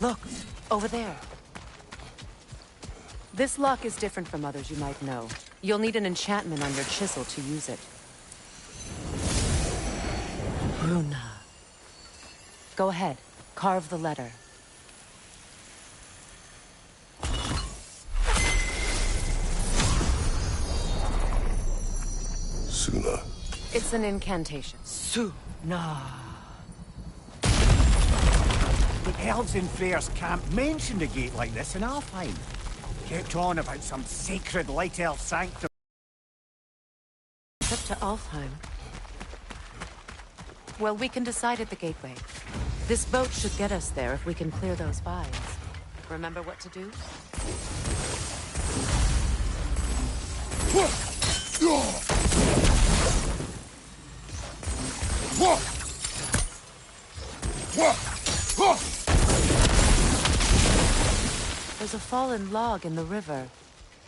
Look, over there. This lock is different from others you might know. You'll need an enchantment on your chisel to use it. Runa. Go ahead. Carve the letter. Suna. It's an incantation. Suna. The elves in Freyr's camp mentioned a gate like this in Alfheim. Kept on about some sacred light elf sanctum. It's up to Alfheim. Well, we can decide at the gateway. This boat should get us there if we can clear those vines. Remember what to do? There's a fallen log in the river.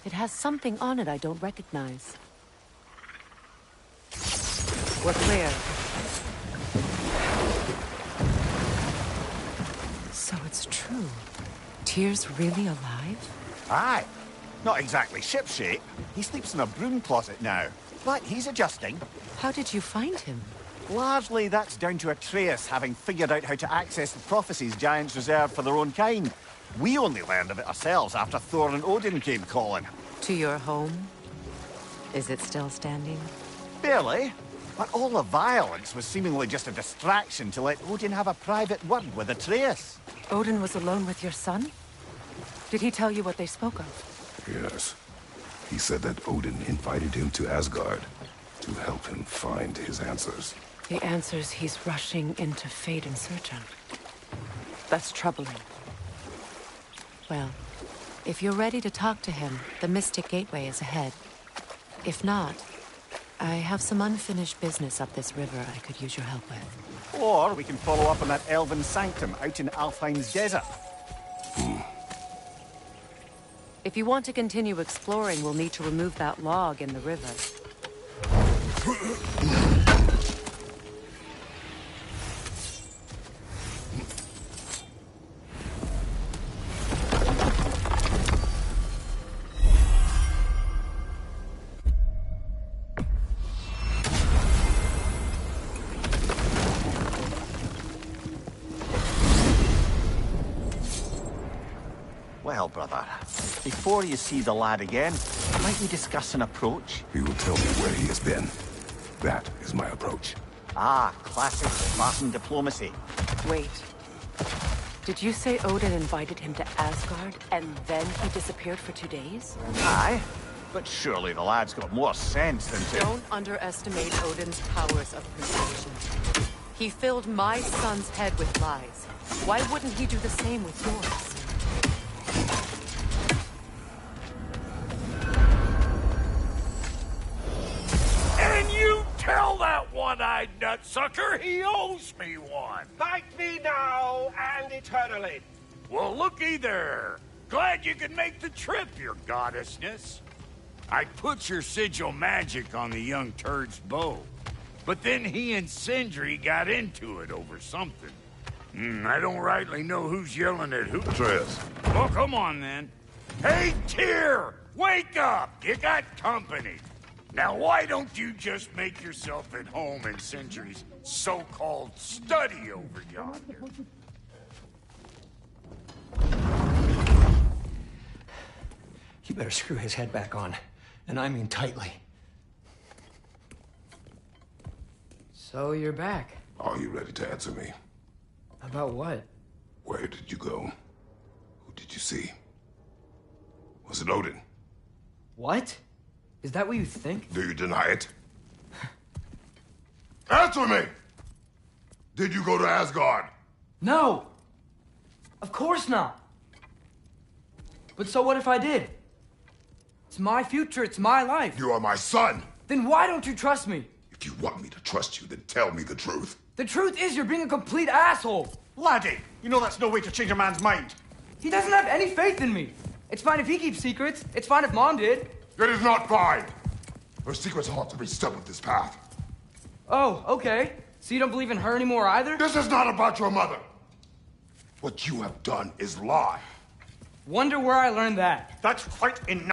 It has something on it I don't recognize. We're clear. So it's true. Tyr's really alive? Aye. Not exactly shipshape. He sleeps in a broom closet now. But he's adjusting. How did you find him? Largely that's down to Atreus having figured out how to access the Prophecies giants reserved for their own kind. We only learned of it ourselves after Thor and Odin came calling. To your home? Is it still standing? Barely. But all the violence was seemingly just a distraction to let Odin have a private word with Atreus. Odin was alone with your son? Did he tell you what they spoke of? Yes. He said that Odin invited him to Asgard to help him find his answers. The answers he's rushing into fate in search of. That's troubling. Well, if you're ready to talk to him, the Mystic Gateway is ahead. If not, I have some unfinished business up this river I could use your help with. Or we can follow up on that elven sanctum out in Alfheim's desert. If you want to continue exploring, we'll need to remove that log in the river. Well, brother, before you see the lad again, might we discuss an approach? He will tell me where he has been. That is my approach. Ah, classic Spartan diplomacy. Wait. Did you say Odin invited him to Asgard, and then he disappeared for 2 days? Aye, but surely the lad's got more sense than to... Don't underestimate Odin's powers of persuasion. He filled my son's head with lies. Why wouldn't he do the same with yours? And you tell that one-eyed nutsucker he owes me one. Thank me now and eternally. Well, looky there. Glad you could make the trip, your goddessness. I put your sigil magic on the young turd's bow. But then he and Sindri got into it over something. I don't rightly know who's yelling at who. Atreus. Well, come on, then. Hey, Tyr! Wake up! You got company. Now, why don't you just make yourself at home in Sindri's so-called study over yonder? You better screw his head back on. And I mean tightly. So you're back. Are you ready to answer me? About what? Where did you go? Who did you see? Was it Odin? What? Is that what you think? Do you deny it? Answer me! Did you go to Asgard? No! Of course not! But so what if I did? It's my future, it's my life. You are my son! Then why don't you trust me? If you want me to trust you, then tell me the truth. The truth is you're being a complete asshole. Laddie, you know that's no way to change a man's mind. He doesn't have any faith in me. It's fine if he keeps secrets. It's fine if Mom did. It is not fine. Her secrets ought to be stuck with this path. Oh, okay. So you don't believe in her anymore either? This is not about your mother. What you have done is lie. Wonder where I learned that. That's quite enough.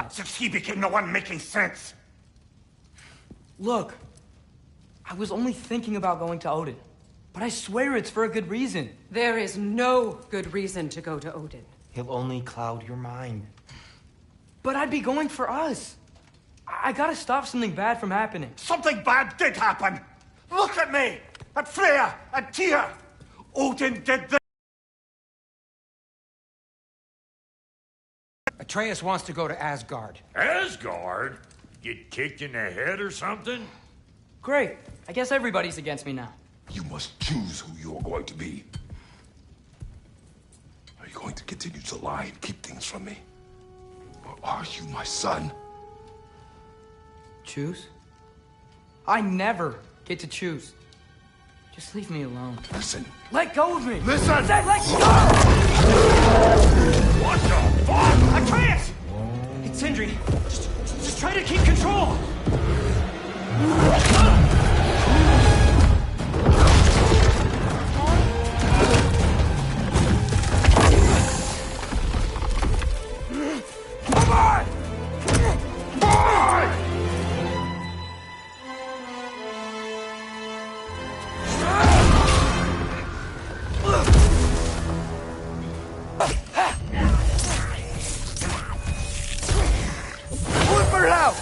Since he became the one making sense. Look, I was only thinking about going to Odin. But I swear it's for a good reason. There is no good reason to go to Odin. He'll only cloud your mind. But I'd be going for us. I gotta stop something bad from happening. Something bad did happen. Look at me, at Freya, at Tyr. Odin did this. Atreus wants to go to Asgard. Asgard? Get kicked in the head or something? Great. I guess everybody's against me now. You must choose who you're going to be. Are you going to continue to lie and keep things from me? Or are you my son? Choose? I never get to choose. Just leave me alone. Listen. Let go of me! Listen! I said let go! What the fuck? Atreus! It's Sindri. Just try to keep control! Come on! Boy! Whip her out!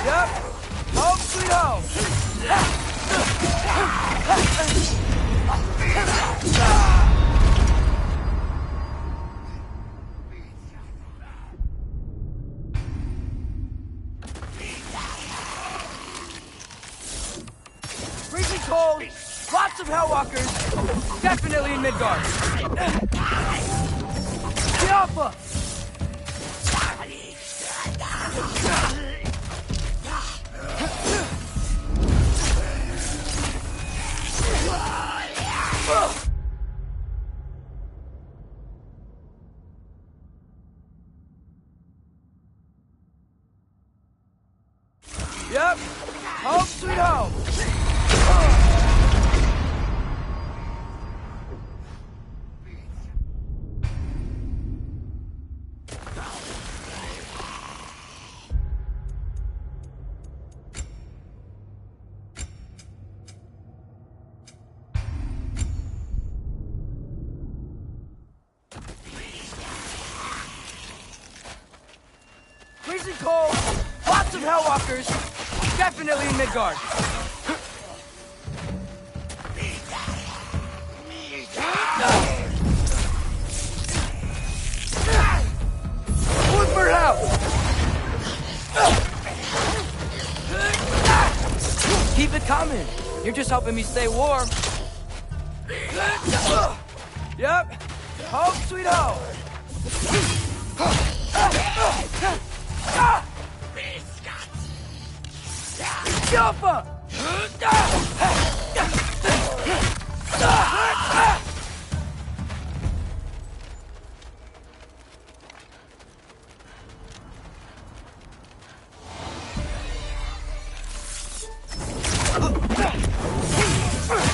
Yep. Home sweet home. Freezing cold. Lots of Hellwalkers. Definitely in Midgard. Alpha. Yep. Home sweet home. Freezing cold, lots of Hellwalkers, definitely in Midgard. Whip her out! Keep it coming. You're just helping me stay warm. Yep. Home sweet home. Jumper!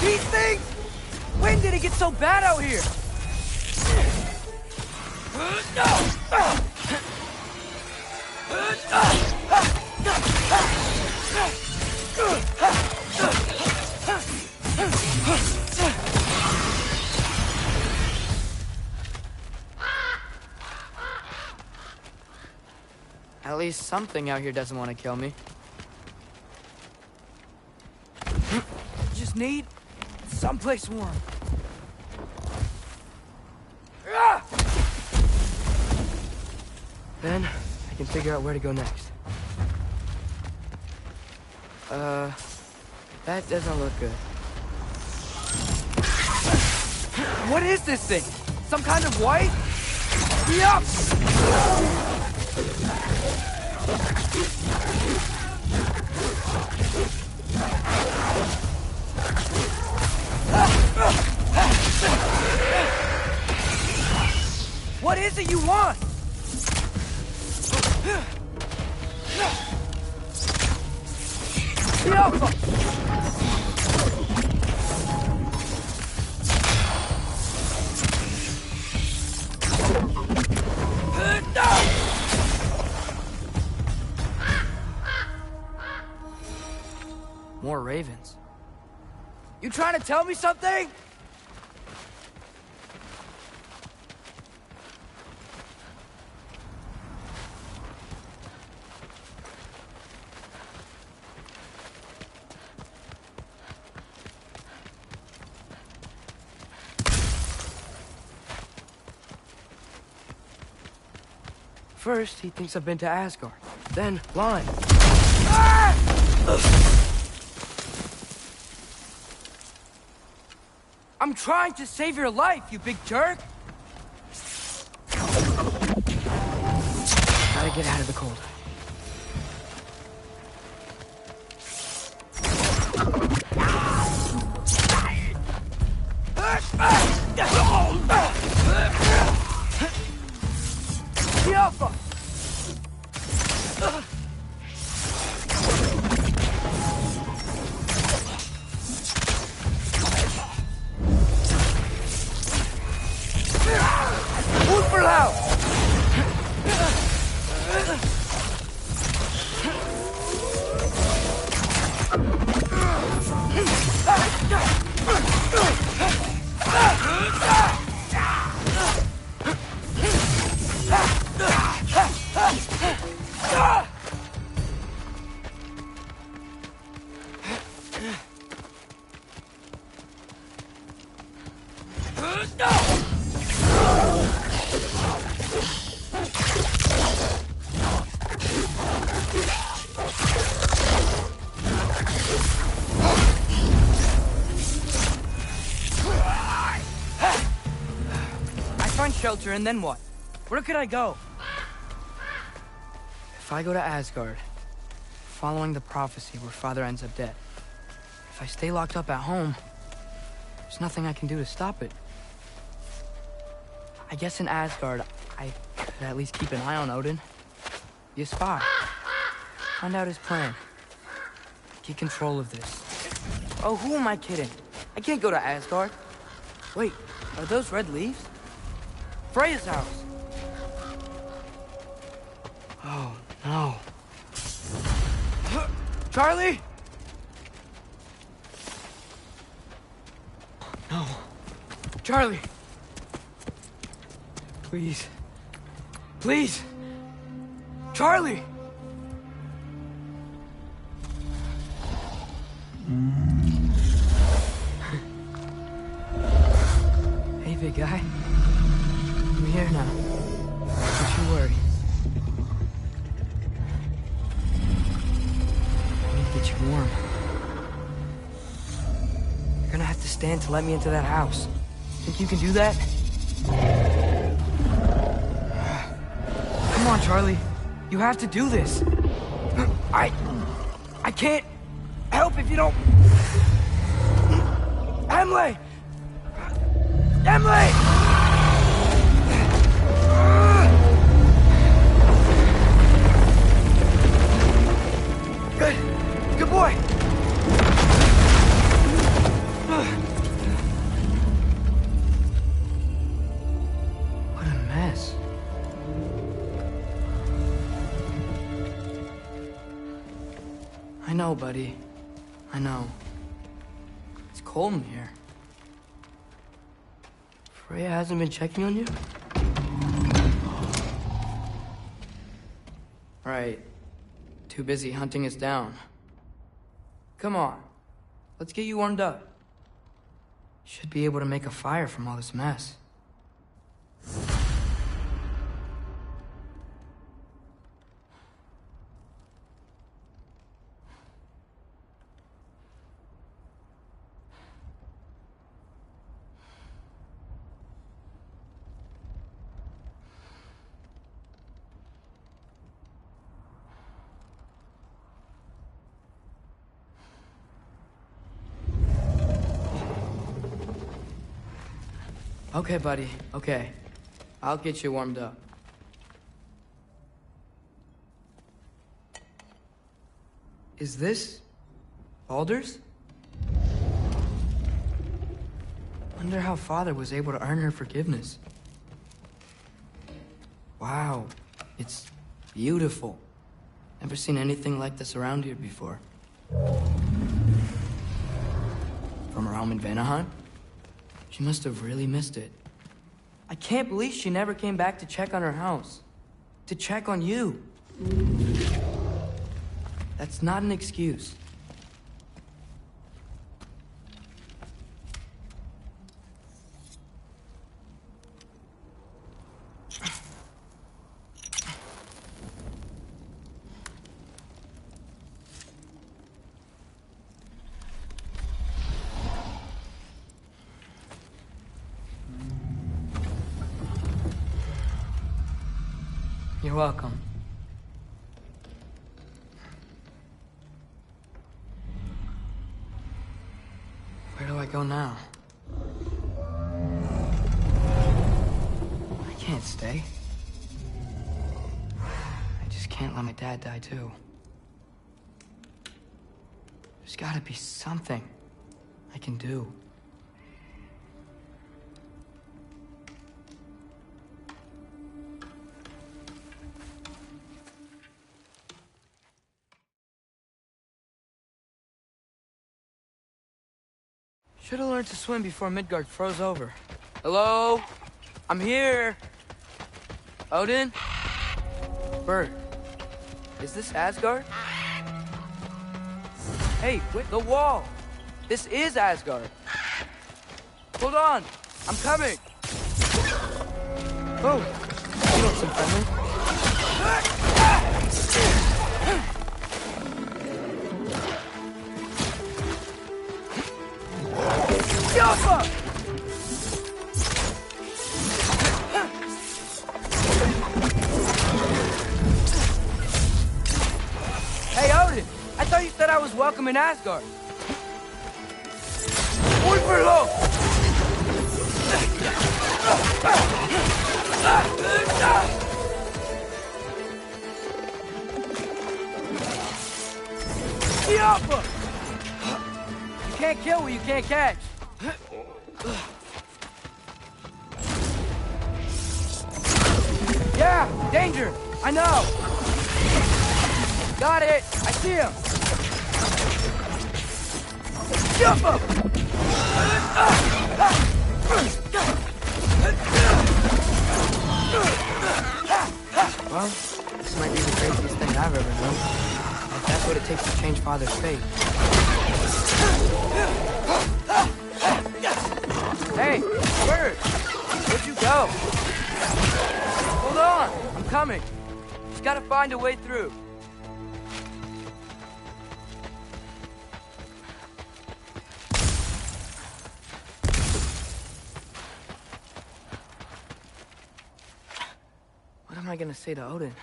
These things? When did it get so bad out here? At least something out here doesn't want to kill me. Just need someplace warm. Then I can figure out where to go next. That doesn't look good. What is this thing? Some kind of white? Yup! it you want? The Alpha! More ravens. You trying to tell me something? First, he thinks I've been to Asgard. Then, lying. I'm trying to save your life, you big jerk! Gotta get out of the cold. The Alpha! Shelter, and then what? Where could I go? If I go to Asgard, following the prophecy where Father ends up dead, if I stay locked up at home, there's nothing I can do to stop it. I guess in Asgard, I could at least keep an eye on Odin. Be a spy. Find out his plan. Get control of this. Oh, who am I kidding? I can't go to Asgard. Wait, are those red leaves? Freya's house. Oh, no. Charlie? No. Charlie. Please. Please. Charlie! Hey, big guy. I'm here now. Don't you worry. I need to get you warm. You're gonna have to stand to let me into that house. Think you can do that? Come on, Charlie. You have to do this. I can't help if you don't... Emily! Emily! Good boy. What a mess. I know, buddy. I know. It's cold in here. Freya hasn't been checking on you? Right. Too busy hunting us down. Come on. Let's get you warmed up. Should be able to make a fire from all this mess. Okay, buddy. Okay. I'll get you warmed up. Is this Baldur's? Wonder how Father was able to earn her forgiveness. Wow, it's beautiful. Never seen anything like this around here before. From her home in Vanaheim? She must have really missed it. I can't believe she never came back to check on her house. To check on you. That's not an excuse. You're welcome. Where do I go now? I can't stay. I just can't let my dad die too. There's gotta be something I can do. Should have learned to swim before Midgard froze over. Hello? I'm here. Odin? Bird. Is this Asgard? Hey, wait, the wall! This is Asgard. Hold on, I'm coming. Oh, you want some friendly? Alpha! Hey, Odin! I thought you said I was welcome in Asgard. Muy below! The Alpha! You can't kill what you can't catch. Yeah, danger! I know! Got it! I see him! Jump him! Well, this might be the craziest thing I've ever done. If that's what it takes to change Father's fate. Hey, Bird! Where'd you go? Hold on! I'm coming. Just gotta find a way through. What am I gonna say to Odin?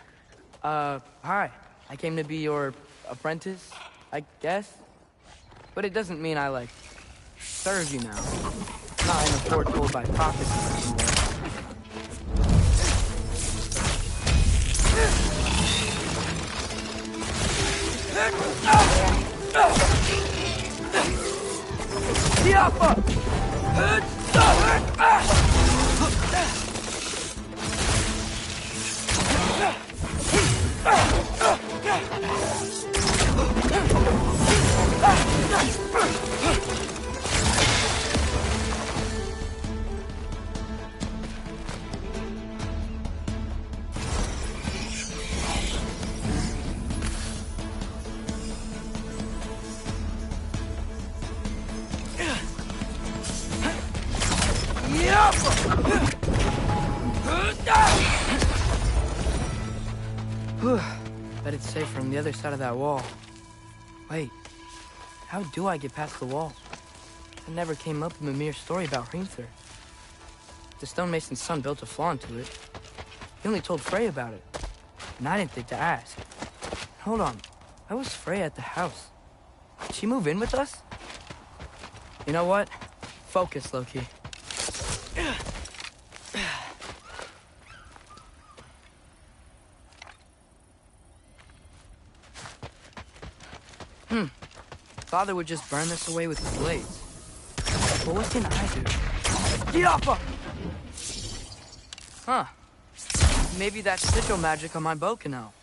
Hi. I came to be your apprentice, I guess? But it doesn't mean I, like, serve you now. Not in a foretold by prophecies anymore. The Alpha! Bet it's safe from the other side of that wall. Wait, how do I get past the wall? That never came up in the mere story about Hrimthur. The stonemason's son built a flaw into it. He only told Frey about it, and I didn't think to ask. Hold on, why was Frey at the house? Did she move in with us? You know what? Focus, Loki. Father would just burn this away with his blades. But what can I do? Get off of! Huh. Maybe that sigil magic on my bow can help.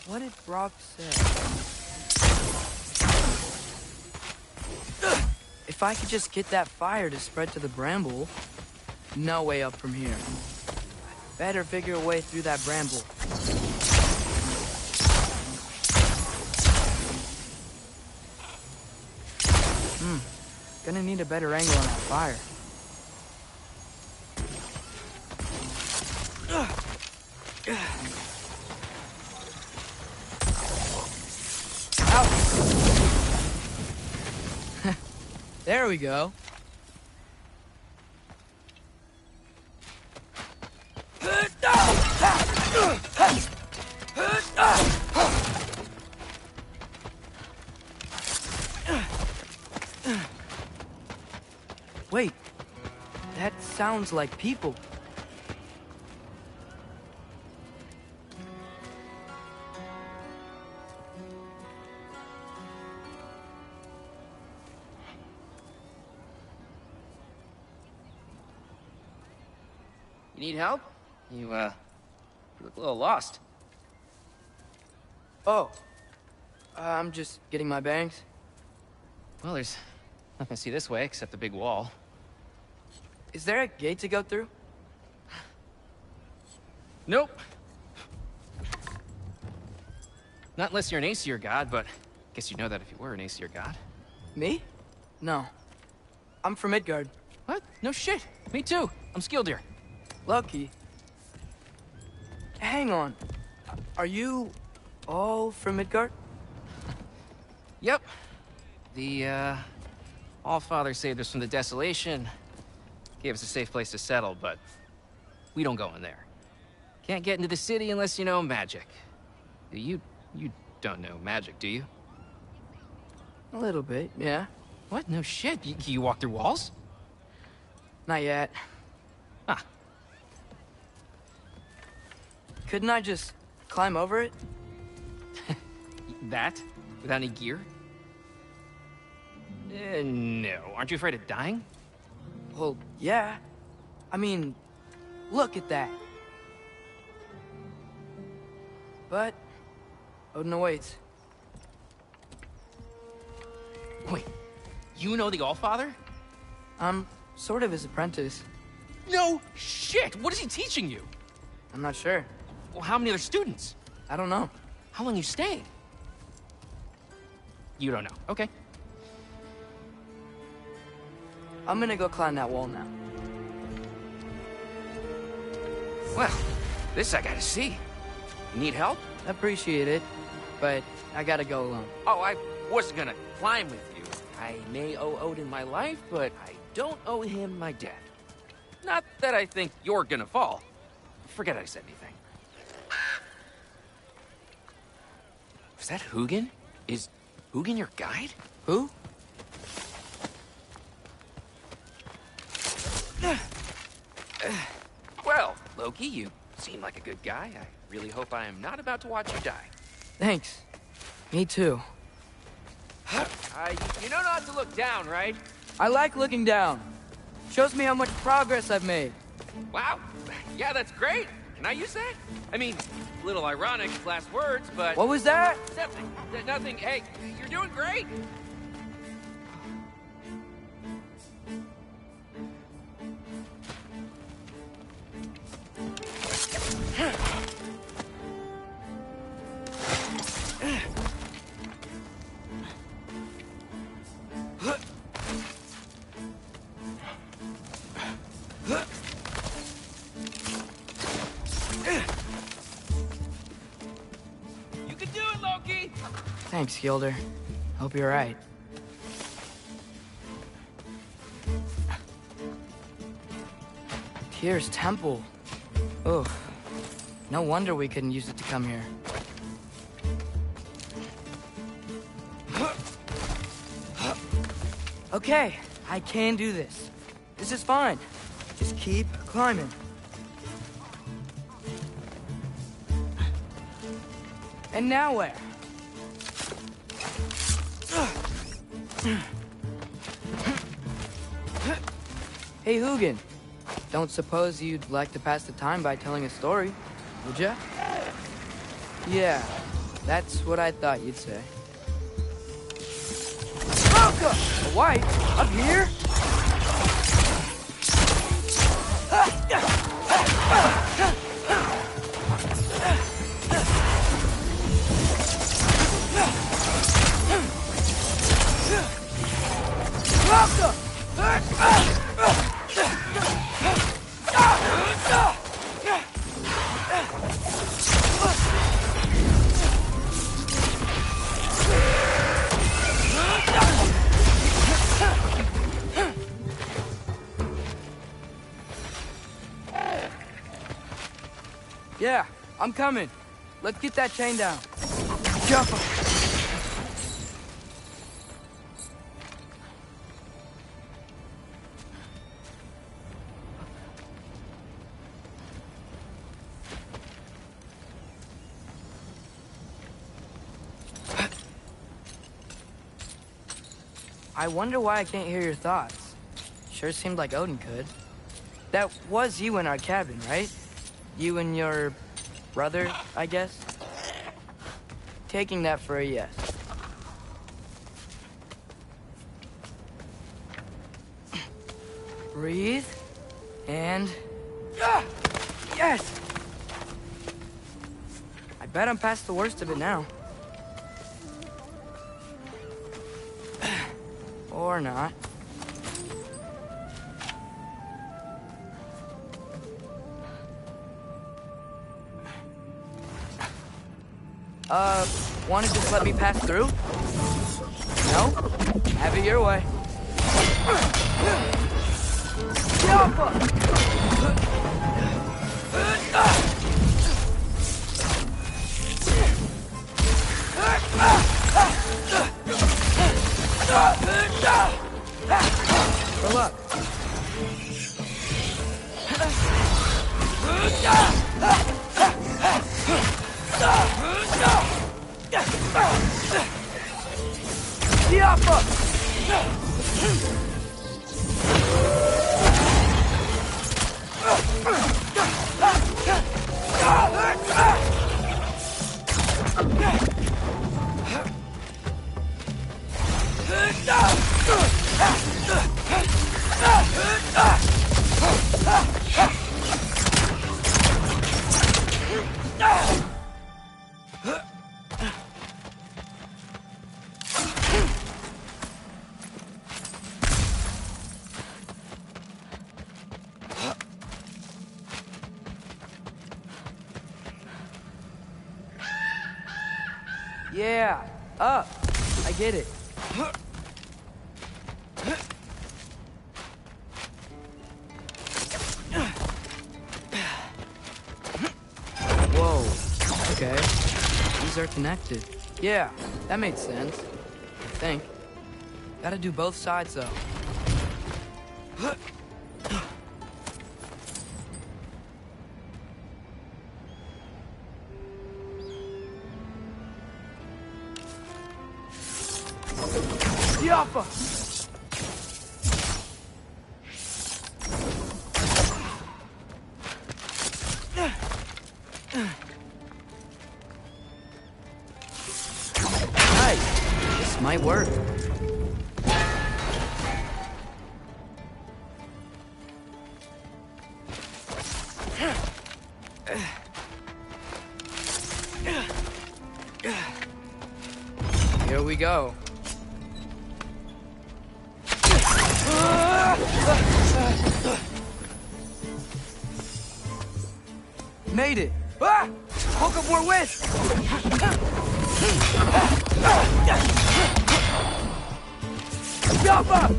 What did Brock say? If I could just get that fire to spread to the bramble, no way up from here. Better figure a way through that bramble. Gonna need a better angle on that fire. Ow. There we go. Wait, that sounds like people. You need help? You look a little lost. Oh, I'm just getting my bangs. Well, there's nothing to see this way except the big wall. Is there a gate to go through? Nope. Not unless you're an Aesir god, but I guess you'd know that if you were an Aesir god. Me? No. I'm from Midgard. What? No shit. Me too. I'm Skildir. Lucky. Hang on. Are you all from Midgard? Yep. The, Allfather saved us from the desolation. Gave us a safe place to settle, but we don't go in there. Can't get into the city unless you know magic. You don't know magic, do you? A little bit, yeah. What? No shit. You walk through walls? Not yet. Ah. Couldn't I just climb over it? That? Without any gear? No. Aren't you afraid of dying? Well, yeah. I mean, look at that. But Odin awaits. Wait, you know the Allfather? I'm sort of his apprentice. No shit! What is he teaching you? I'm not sure. Well, how many other students? I don't know. How long you staying? You don't know. Okay. I'm gonna go climb that wall now. Well, this I gotta see. Need help? Appreciate it, but I gotta go alone. Oh, I wasn't gonna climb with you. I may owe Odin my life, but I don't owe him my death. Not that I think you're gonna fall. Forget I said anything. Was that Hugin? Is Hugin your guide? Who? Well, Loki, you seem like a good guy. I really hope I am not about to watch you die. Thanks. Me too. You know not to look down, right? I like looking down. Shows me how much progress I've made. Wow. Yeah, that's great. Can I use that? I mean, a little ironic, last words, but... What was that? Nothing. Nothing. Hey, you're doing great. You can do it, Loki! Thanks, Gilder. Hope you're right. Tyr's temple. Oh, no wonder we couldn't use it to come here. Okay, I can do this. This is fine. Just keep climbing. And now where? Hey, Hugin. Don't suppose you'd like to pass the time by telling a story, would ya? Yeah, that's what I thought you'd say. Malka! A white? Up here? Malka! Yeah, I'm coming. Let's get that chain down. Jump! I wonder why I can't hear your thoughts. Sure seemed like Odin could. That was you in our cabin, right? You and your brother, I guess? Taking that for a yes. Breathe. And... Yes! I bet I'm past the worst of it now. Or not. Wanna just let me pass through? No? Have it your way. For luck. Yeah, up. I get it. Whoa. Okay. These are connected. Yeah, that made sense. I think. Gotta do both sides, though. Yappa! Nice. This might work. Here we go. Made it! Ah! Woke up more wind! Jump up!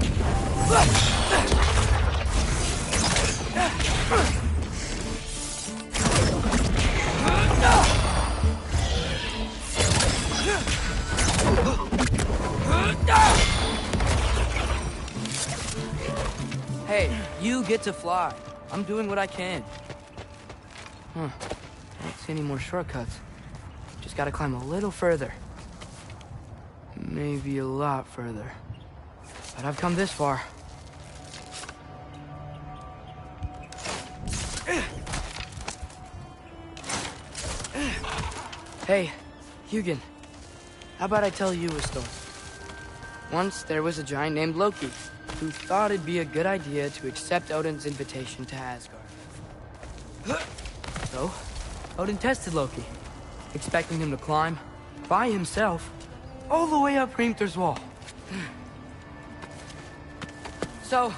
Hey, you get to fly. I'm doing what I can. Huh. I don't see any more shortcuts. Just gotta climb a little further. Maybe a lot further. But I've come this far. Hey, Hugin. How about I tell you a story? Once there was a giant named Loki, who thought it'd be a good idea to accept Odin's invitation to Asgard. So, Odin tested Loki, expecting him to climb, by himself, all the way up Hrimthur's wall. So,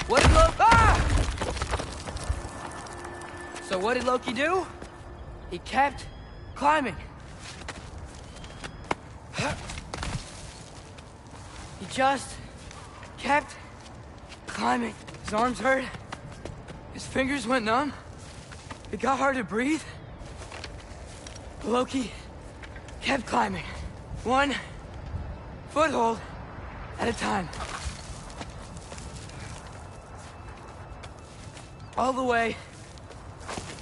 what did Loki do? He kept climbing. He just kept climbing. His arms hurt. His fingers went numb. It got hard to breathe. Loki kept climbing. One foothold at a time. All the way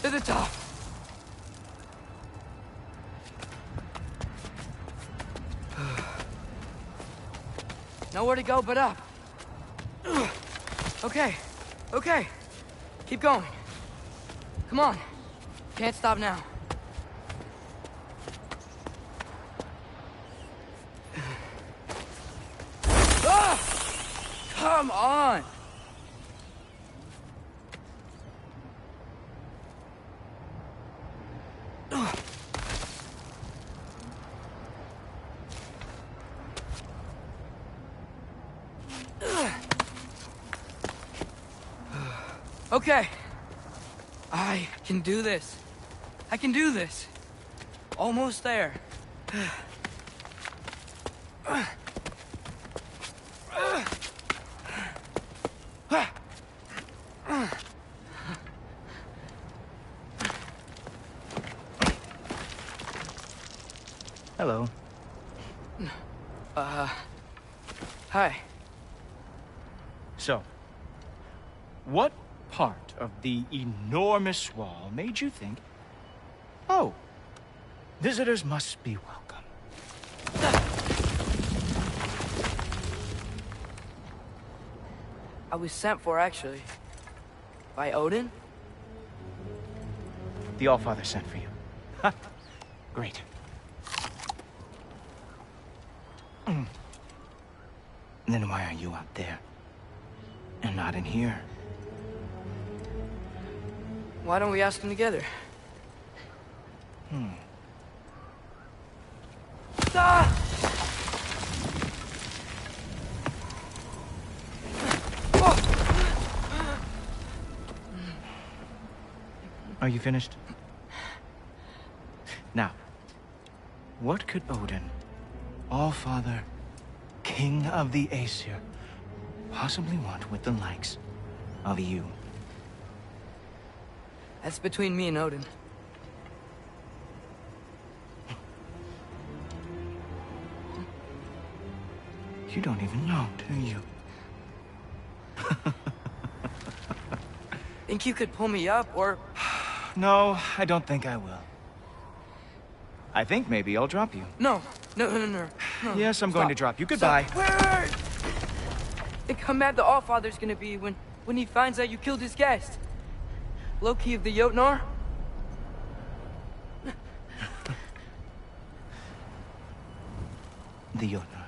to the top. Nowhere to go but up. Okay, okay. Keep going. Come on. Can't stop now. Come on! Okay. I can do this. I can do this. Almost there. Hello. Hi. So, what part of the enormous wall made you think, oh, visitors must be welcome? I was sent for, actually. By Odin? The Allfather sent for you. Ha! Great. Then why are you out there? And not in here? Why don't we ask them together? Ah! Are you finished? Now, what could Odin, Allfather, King of the Aesir, possibly want with the likes of you? That's between me and Odin. You don't even know, do you? Think you could pull me up, or... No, I don't think I will. I think maybe I'll drop you. No. Yes, I'm going to drop you. Goodbye. Wait. Think how mad the Allfather's gonna be when he finds out you killed his guest. Loki of the Jotnar? The Jotnar.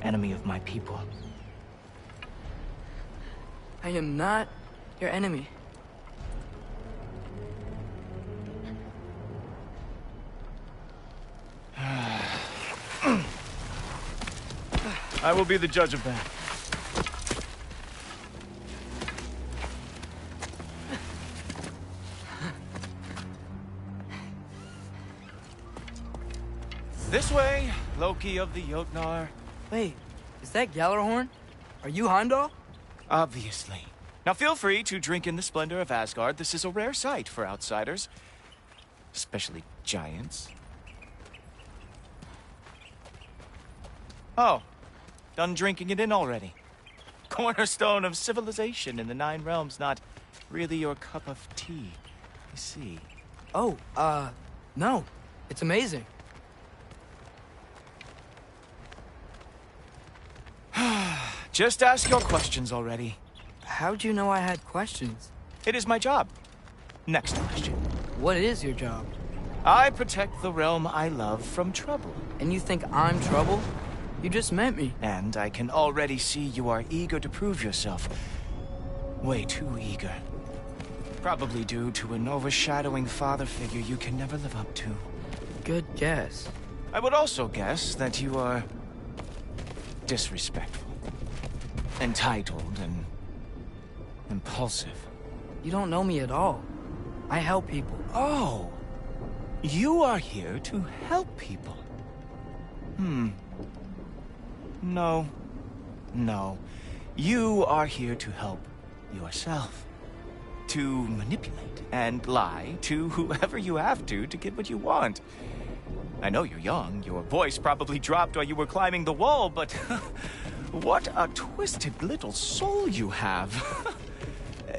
Enemy of my people. I am not your enemy. I will be the judge of that. This way, Loki of the Jotnar. Wait, is that Gjallarhorn? Are you Heimdall? Obviously. Now feel free to drink in the splendor of Asgard. This is a rare sight for outsiders. Especially giants. Oh, done drinking it in already. Cornerstone of civilization in the Nine Realms, not really your cup of tea, you see. Oh, no. It's amazing. Just ask your questions already. How'd you know I had questions? It is my job. Next question. What is your job? I protect the realm I love from trouble. And you think I'm trouble? You just met me. And I can already see you are eager to prove yourself. Way too eager. Probably due to an overshadowing father figure you can never live up to. Good guess. I would also guess that you are disrespectful, entitled, and impulsive. You don't know me at all. I help people. Oh, you are here to help people. No. You are here to help yourself. To manipulate and lie to whoever you have to get what you want. I know you're young, your voice probably dropped while you were climbing the wall, but what a twisted little soul you have.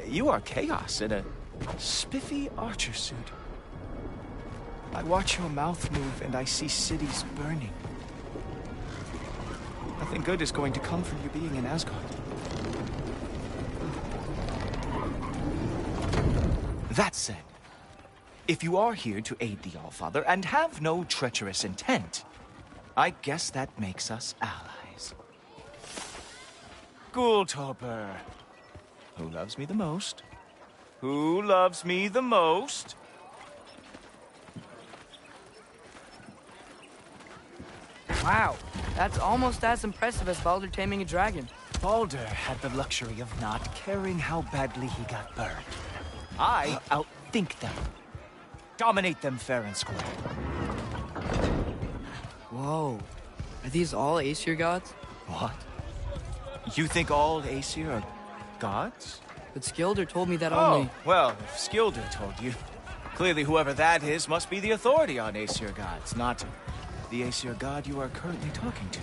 You are chaos in a spiffy archer suit. I watch your mouth move and I see cities burning. Nothing good is going to come from you being in Asgard. That said, if you are here to aid the Allfather and have no treacherous intent, I guess that makes us allies. Ghoultoper. Who loves me the most? Who loves me the most? Wow, that's almost as impressive as Baldur taming a dragon. Baldur had the luxury of not caring how badly he got burned. I outthink them. Dominate them fair and square. Whoa. Are these all Aesir gods? What? You think all Aesir are gods? But Skilder told me that only... Oh, well, if Skilder told you, clearly whoever that is must be the authority on Aesir gods, not the Aesir god you are currently talking to.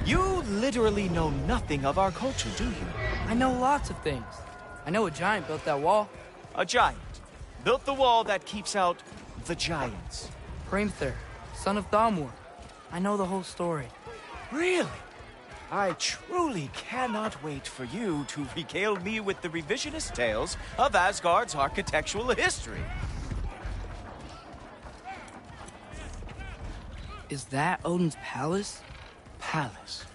You literally know nothing of our culture, do you? I know lots of things. I know a giant built that wall. A giant built the wall that keeps out the giants. Hrimthur, son of Thamur. I know the whole story. Really? I truly cannot wait for you to regale me with the revisionist tales of Asgard's architectural history. Is that Odin's palace? Palace?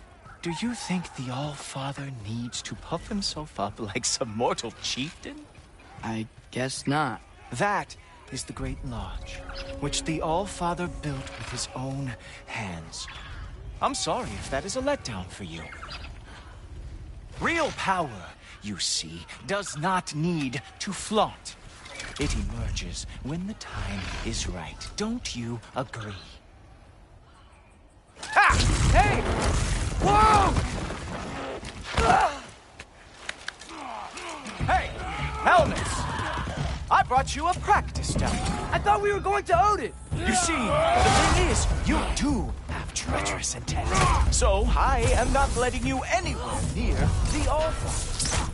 Do you think the All-Father needs to puff himself up like some mortal chieftain? I guess not. That is the Great Lodge, which the All-Father built with his own hands. I'm sorry if that is a letdown for you. Real power, you see, does not need to flaunt. It emerges when the time is right. Don't you agree? Ha! Hey! Whoa! Hey! Helmets! I brought you a practice down. I thought we were going to Odin! You see, the thing is, you do have treacherous intent. So I am not letting you anywhere near the All-Father.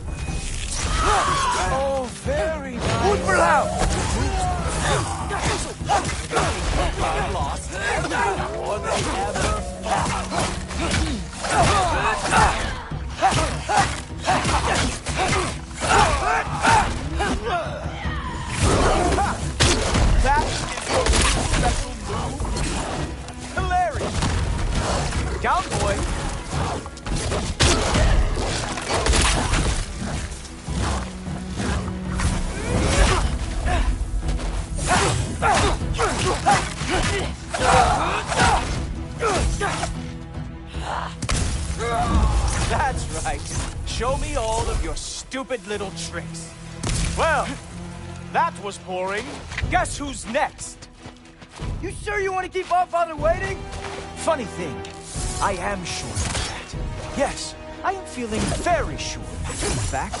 Oh, very nice. Food for loud! Lost more than ever found. That is your special move. Hilarious. Down, boy. That's right. Show me all of your stupid little tricks. Well, that was boring. Guess who's next? You sure you want to keep Allfather waiting? Funny thing, I am sure of that. Yes, I am feeling very sure, in fact.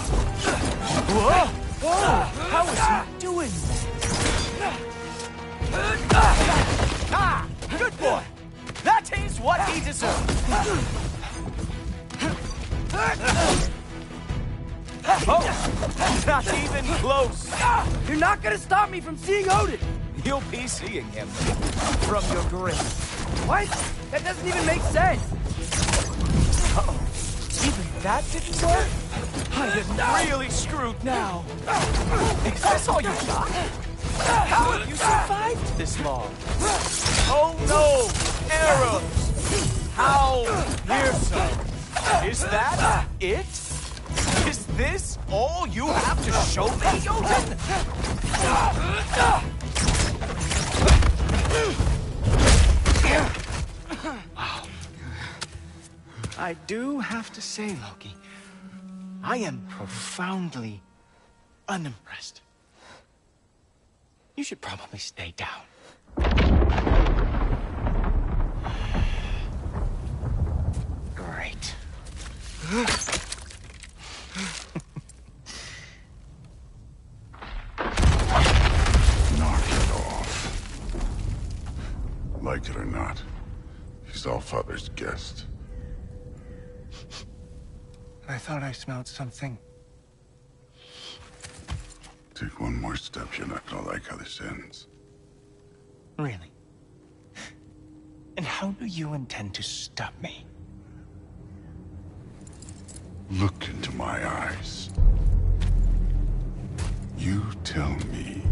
Whoa! Whoa! How is he doing that? Ah! Good boy! That is what he deserves! Oh! Not even close! You're not gonna stop me from seeing Odin! You'll be seeing him from your grave. What? That doesn't even make sense! Uh-oh. Even that didn't work? I am really screwed now. Is this all you got? How have you survived this long? Oh no! Arrows! How fearsome! Is that it? Is this all you have to show me, Odin? Wow. I do have to say, Loki, I am profoundly unimpressed. You should probably stay down. Great. Knock it off. Like it or not, he's Allfather's guest. I thought I smelled something. Take one more step, you're not gonna like how this ends. Really? And how do you intend to stop me? Look into my eyes. You tell me.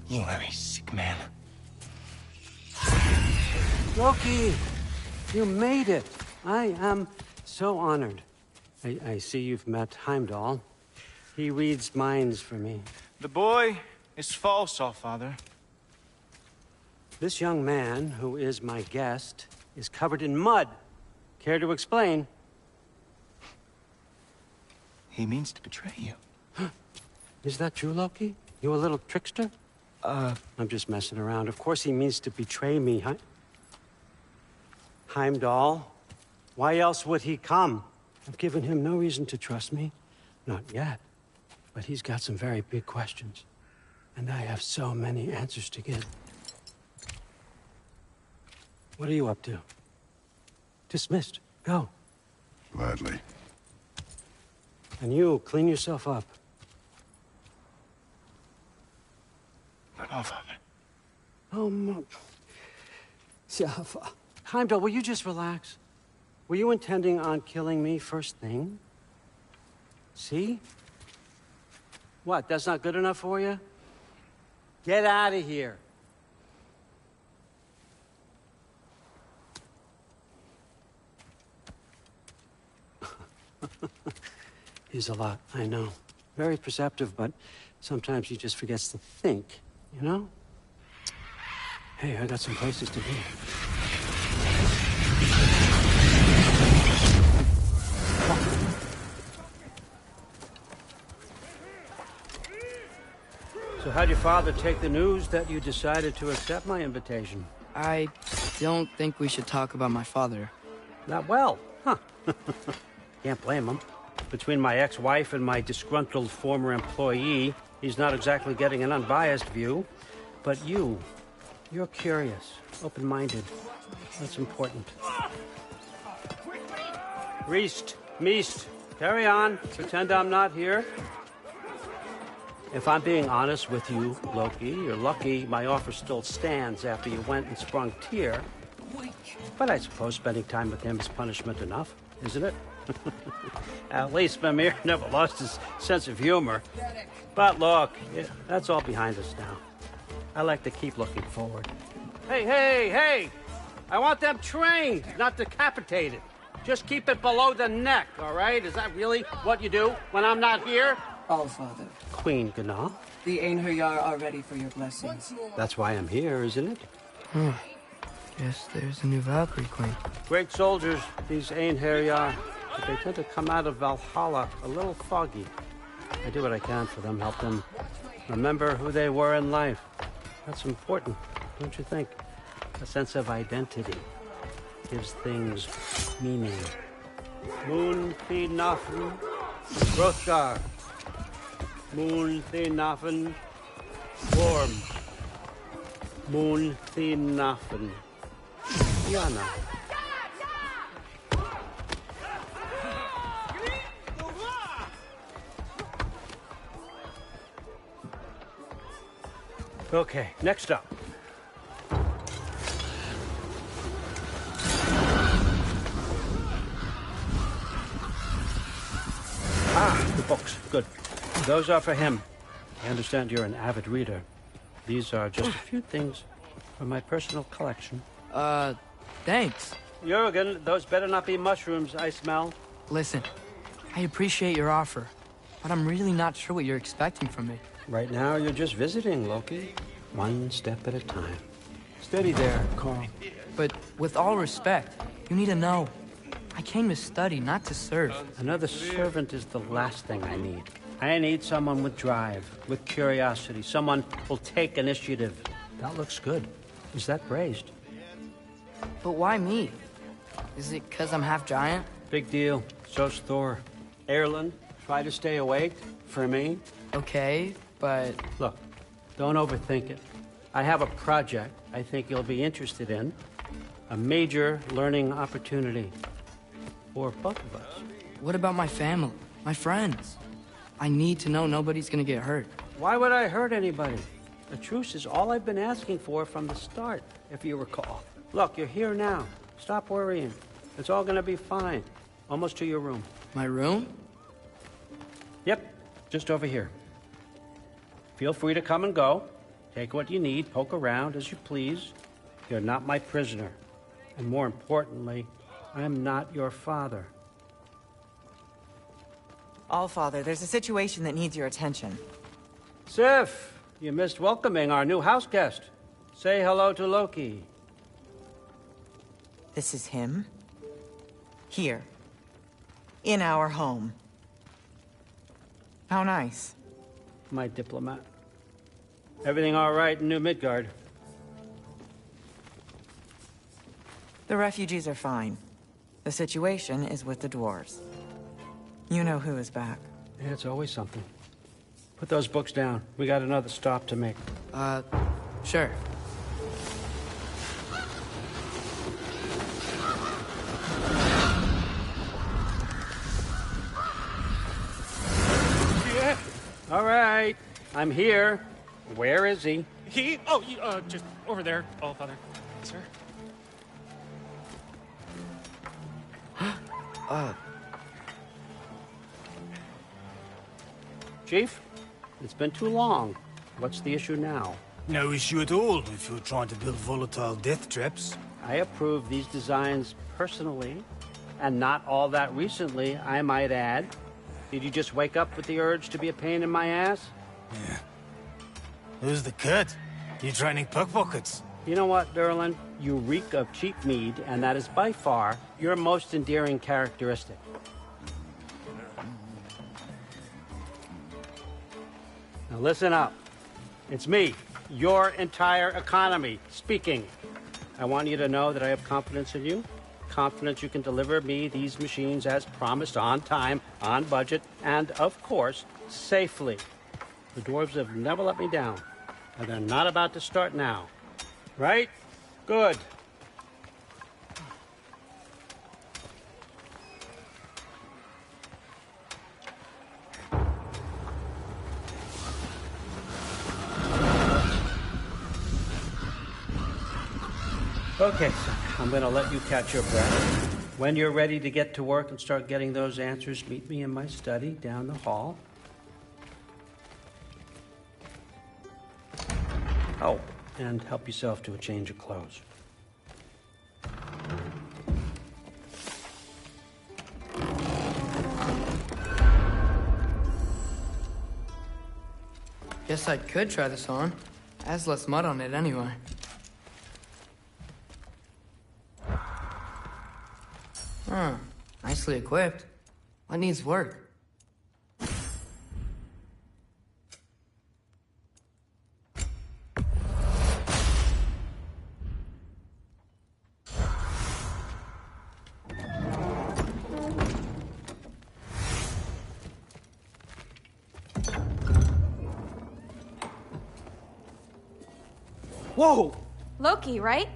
You are a sick man. Loki, you made it. I am so honored. I see you've met Heimdall. He reads minds for me. The boy is false, Allfather. This young man, who is my guest, is covered in mud. Care to explain? He means to betray you. Is that true, Loki? You a little trickster? I'm just messing around. Of course he means to betray me, huh? Heimdall? Why else would he come? I've given him no reason to trust me. Not yet. But he's got some very big questions. And I have so many answers to give. What are you up to? Dismissed. Go. Gladly. And you, clean yourself up. But Allfather. Oh, no. Heimdall, will you just relax? Were you intending on killing me first thing? See? What, that's not good enough for you? Get out of here. He's a lot, I know. Very perceptive, but sometimes he just forgets to think, you know? Hey, I got some places to be. So how'd your father take the news that you decided to accept my invitation? I don't think we should talk about my father. Not well, huh? Can't blame him. Between my ex-wife and my disgruntled former employee, he's not exactly getting an unbiased view. But you're curious, open-minded. That's important. Meest, carry on. Pretend I'm not here. If I'm being honest with you, Loki, you're lucky my offer still stands after you went and sprung Tyr. But I suppose spending time with him is punishment enough, isn't it? At least Mimir never lost his sense of humor. But look, that's all behind us now. I like to keep looking forward. Hey! I want them trained, not decapitated. Just keep it below the neck, all right? Is that really what you do when I'm not here? Allfather. Queen Gná. The Einherjar are ready for your blessings. That's why I'm here, isn't it? Guess there's a new Valkyrie Queen. Great soldiers, these Einherjar. But they tend to come out of Valhalla a little foggy. I do what I can for them, help them remember who they were in life. That's important, don't you think? A sense of identity gives things meaning. Moon Thinafen, Hrothgar. Moon Thinafen, Worm. Moon Thinafen, Yana. Okay, next up. Ah, the books. Good. Those are for him. I understand you're an avid reader. These are just a few things from my personal collection. Thanks. Jurgen, those better not be mushrooms I smell. Listen, I appreciate your offer, but I'm really not sure what you're expecting from me. Right now, you're just visiting, Loki. One step at a time. Steady there, Carl. But with all respect, you need to know, I came to study, not to serve. Another servant is the last thing I need. I need someone with drive, with curiosity, someone who'll take initiative. That looks good. Is that praised? But why me? Is it 'cause I'm half giant? Big deal. So's Thor. Erlen, try to stay awake for me. Okay, but... Look, don't overthink it. I have a project I think you'll be interested in. A major learning opportunity. For both of us. What about my family? My friends? I need to know nobody's gonna get hurt. Why would I hurt anybody? A truce is all I've been asking for from the start, if you recall. Look, you're here now. Stop worrying. It's all gonna be fine. Almost to your room. My room? Yep, just over here. Feel free to come and go. Take what you need, poke around as you please. You're not my prisoner. And more importantly, I'm not your father. Allfather, there's a situation that needs your attention. Sif, you missed welcoming our new house guest. Say hello to Loki. This is him? Here. In our home. How nice. My diplomat. Everything all right in New Midgard? The refugees are fine. The situation is with the dwarves. You know who is back. Yeah, it's always something. Put those books down. We got another stop to make. Sure. Yeah. All right. I'm here. Where is he? He? Oh, just over there, Allfather. Sir? Chief, it's been too long. What's the issue now? No issue at all if you're trying to build volatile death traps. I approve these designs personally, and not all that recently, I might add. Did you just wake up with the urge to be a pain in my ass? Yeah. Who's the cut? You training pickpockets? You know what, Derlin? You reek of cheap mead, and that is by far your most endearing characteristic. Now listen up. It's me, your entire economy, speaking. I want you to know that I have confidence in you. Confidence you can deliver me these machines as promised, on time, on budget, and, of course, safely. The dwarves have never let me down, and they're not about to start now. Right? Good. Okay, son, I'm gonna let you catch your breath. When you're ready to get to work and start getting those answers, meet me in my study down the hall. Oh, and help yourself to a change of clothes. Guess I could try this on. Has less mud on it anyway. Huh. Nicely equipped. What needs work? Whoa! Loki, right?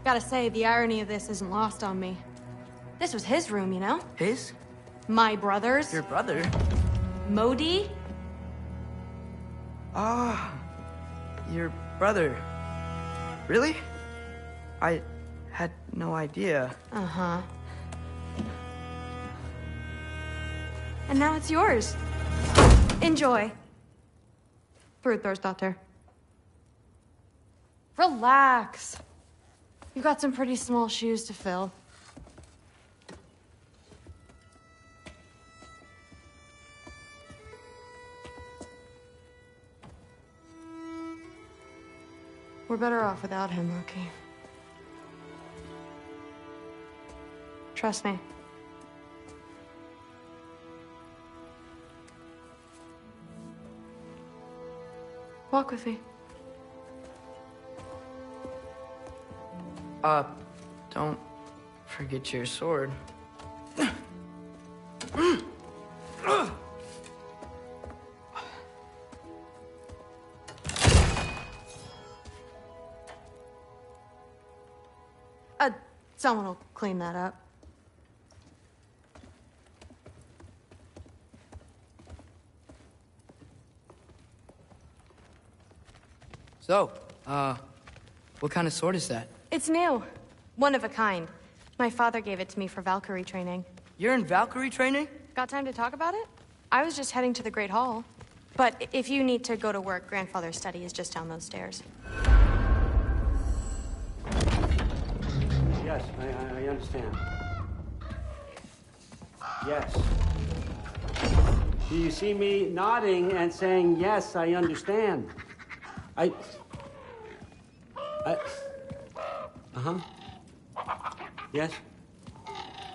Gotta say, the irony of this isn't lost on me. This was his room, you know? His? My brother's. Your brother? Modi? Ah. Your brother. Really? I had no idea. Uh-huh. And now it's yours. Enjoy. Daughter. Relax. You've got some pretty small shoes to fill. We're better off without him, Loki. Trust me. Walk with me. Don't forget your sword. Someone will clean that up. So, what kind of sword is that? It's new. One of a kind. My father gave it to me for Valkyrie training. You're in Valkyrie training? Got time to talk about it? I was just heading to the Great Hall. But if you need to go to work, Grandfather's study is just down those stairs. Yes, I understand. Yes. Do you see me nodding and saying, yes, I understand? Uh-huh. Yes.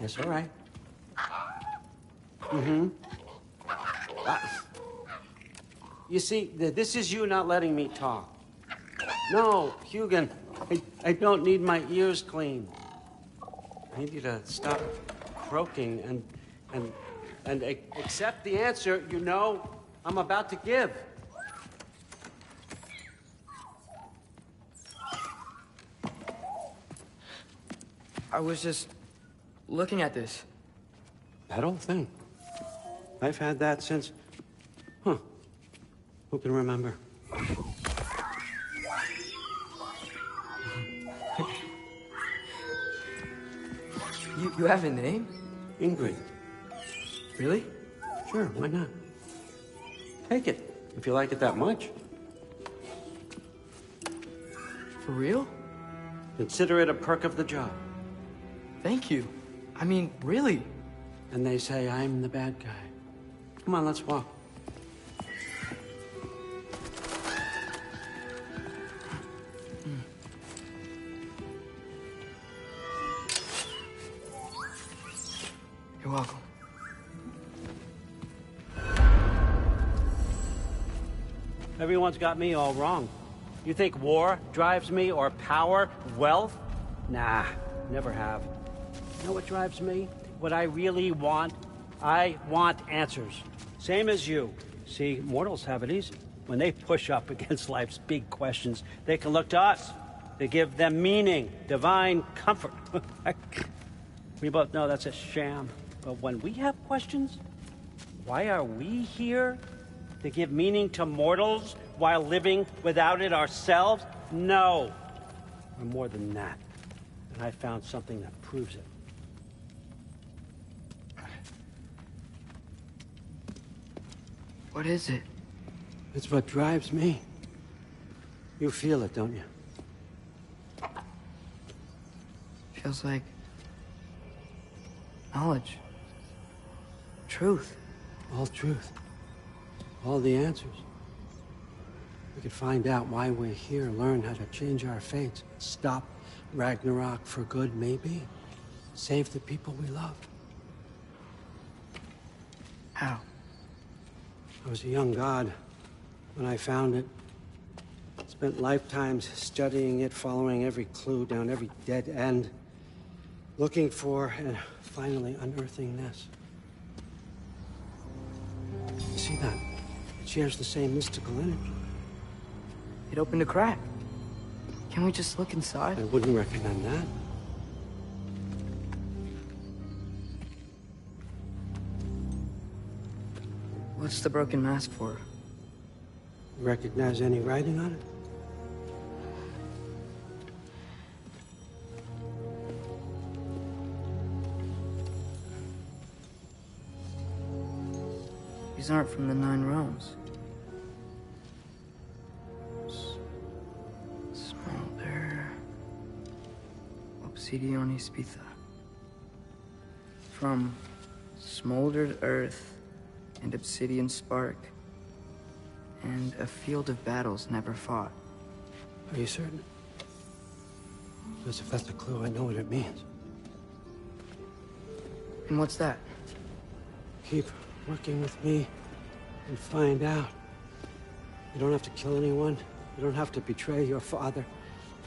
Yes, all right. Mm-hmm. You see, this is you not letting me talk. No, Hugin, I don't need my ears cleaned. I need you to stop croaking and accept the answer you know I'm about to give. I was just looking at this. That old thing. I've had that since... Huh. Who can remember? You have a name? Ingrid. Really? Sure, why not? Take it, if you like it that much. For real? Consider it a perk of the job. Thank you. I mean, really. And they say I'm the bad guy. Come on, let's walk. You're welcome. Everyone's got me all wrong. You think war drives me, or power, wealth? Nah, never have. You know what drives me? What I really want? I want answers. Same as you. See, mortals have it easy. When they push up against life's big questions, they can look to us. They give them meaning, divine comfort. We both know that's a sham. But when we have questions, why are we here? To give meaning to mortals while living without it ourselves? No. We're more than that. And I found something that proves it. What is it? It's what drives me. You feel it, don't you? Feels like knowledge. Truth. All truth. All the answers. We could find out why we're here, learn how to change our fates, stop Ragnarök for good, maybe. Save the people we love. How? I was a young god when I found it. Spent lifetimes studying it, following every clue down every dead end, looking for and finally unearthing this. You see that? It shares the same mystical energy. It opened a crack. Can we just look inside? I wouldn't recommend that. What's the broken mask for? You recognize any writing on it? These aren't from the Nine Realms. Smolder... Obsidione Spitha. From smoldered earth and obsidian spark, and a field of battles never fought. Are you certain? Because if that's a clue, I know what it means. And what's that? Keep working with me and find out. You don't have to kill anyone. You don't have to betray your father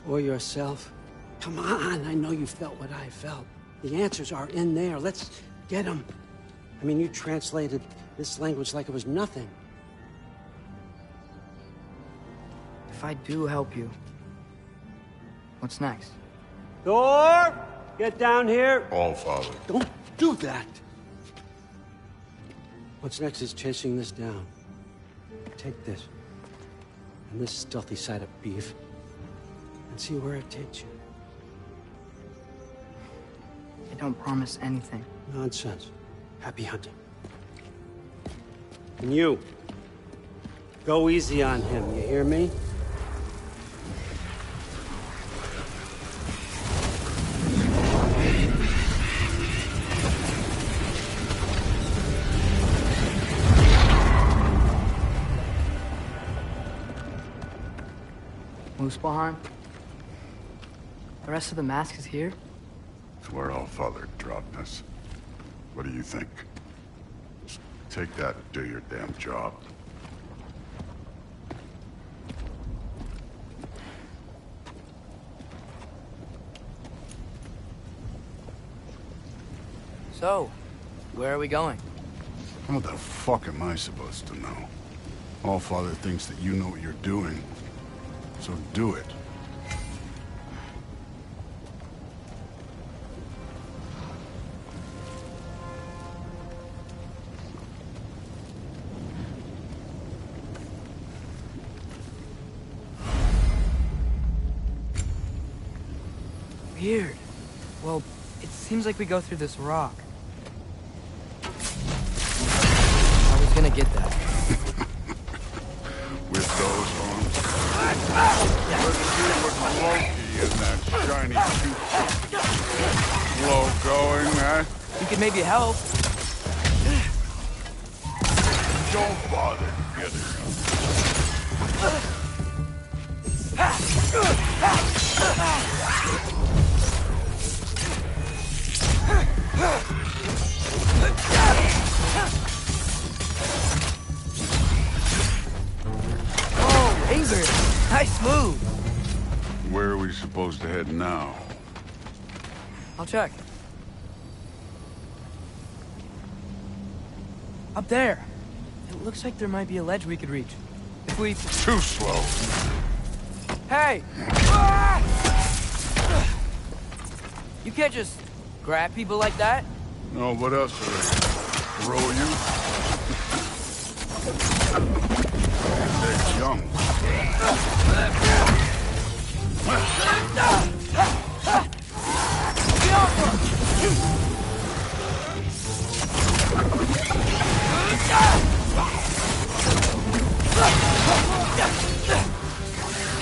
or yourself. Come on, I know you felt what I felt. The answers are in there. Let's get them. I mean, you translated this language like it was nothing. If I do help you, what's next? Thor! Get down here! All Father. Don't do that! What's next is chasing this down. Take this, and this stealthy side of beef, and see where it takes you. I don't promise anything. Nonsense. Happy hunting. And you, go easy on him, you hear me? Muspelheim? The rest of the mask is here? It's where All Father dropped us. What do you think? Just take that and do your damn job. So, where are we going? How the fuck am I supposed to know? All Father thinks that you know what you're doing, so do it. Weird. Well, it seems like we go through this rock. I was gonna get that. With those arms. Let's see what Loki and that shiny cute flow going, huh? You could maybe help. Don't bother getting Oh, Ingrid! Nice move! Where are we supposed to head now? I'll check. Up there. It looks like there might be a ledge we could reach. If we... Too slow. Hey! You can't just grab people like that. No, what else do they throw you? They're young. Get off her!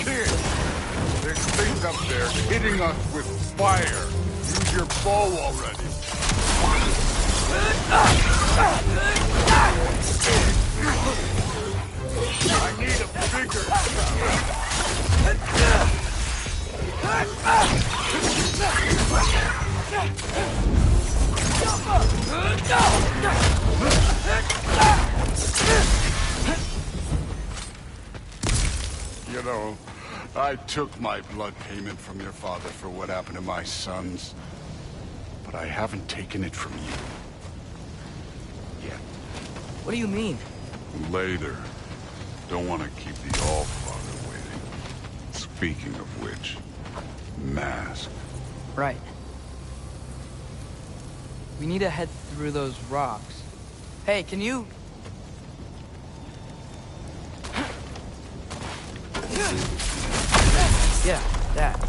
Kid, there's things up there hitting us with fire. Use your bow already. I need a bigger You know, I took my blood payment from your father for what happened to my sons. But I haven't taken it from you. Yet. What do you mean? Later. Don't want to keep the All-Father waiting. Speaking of which, mask. Right. We need to head through those rocks. Hey, can you... Yeah, that.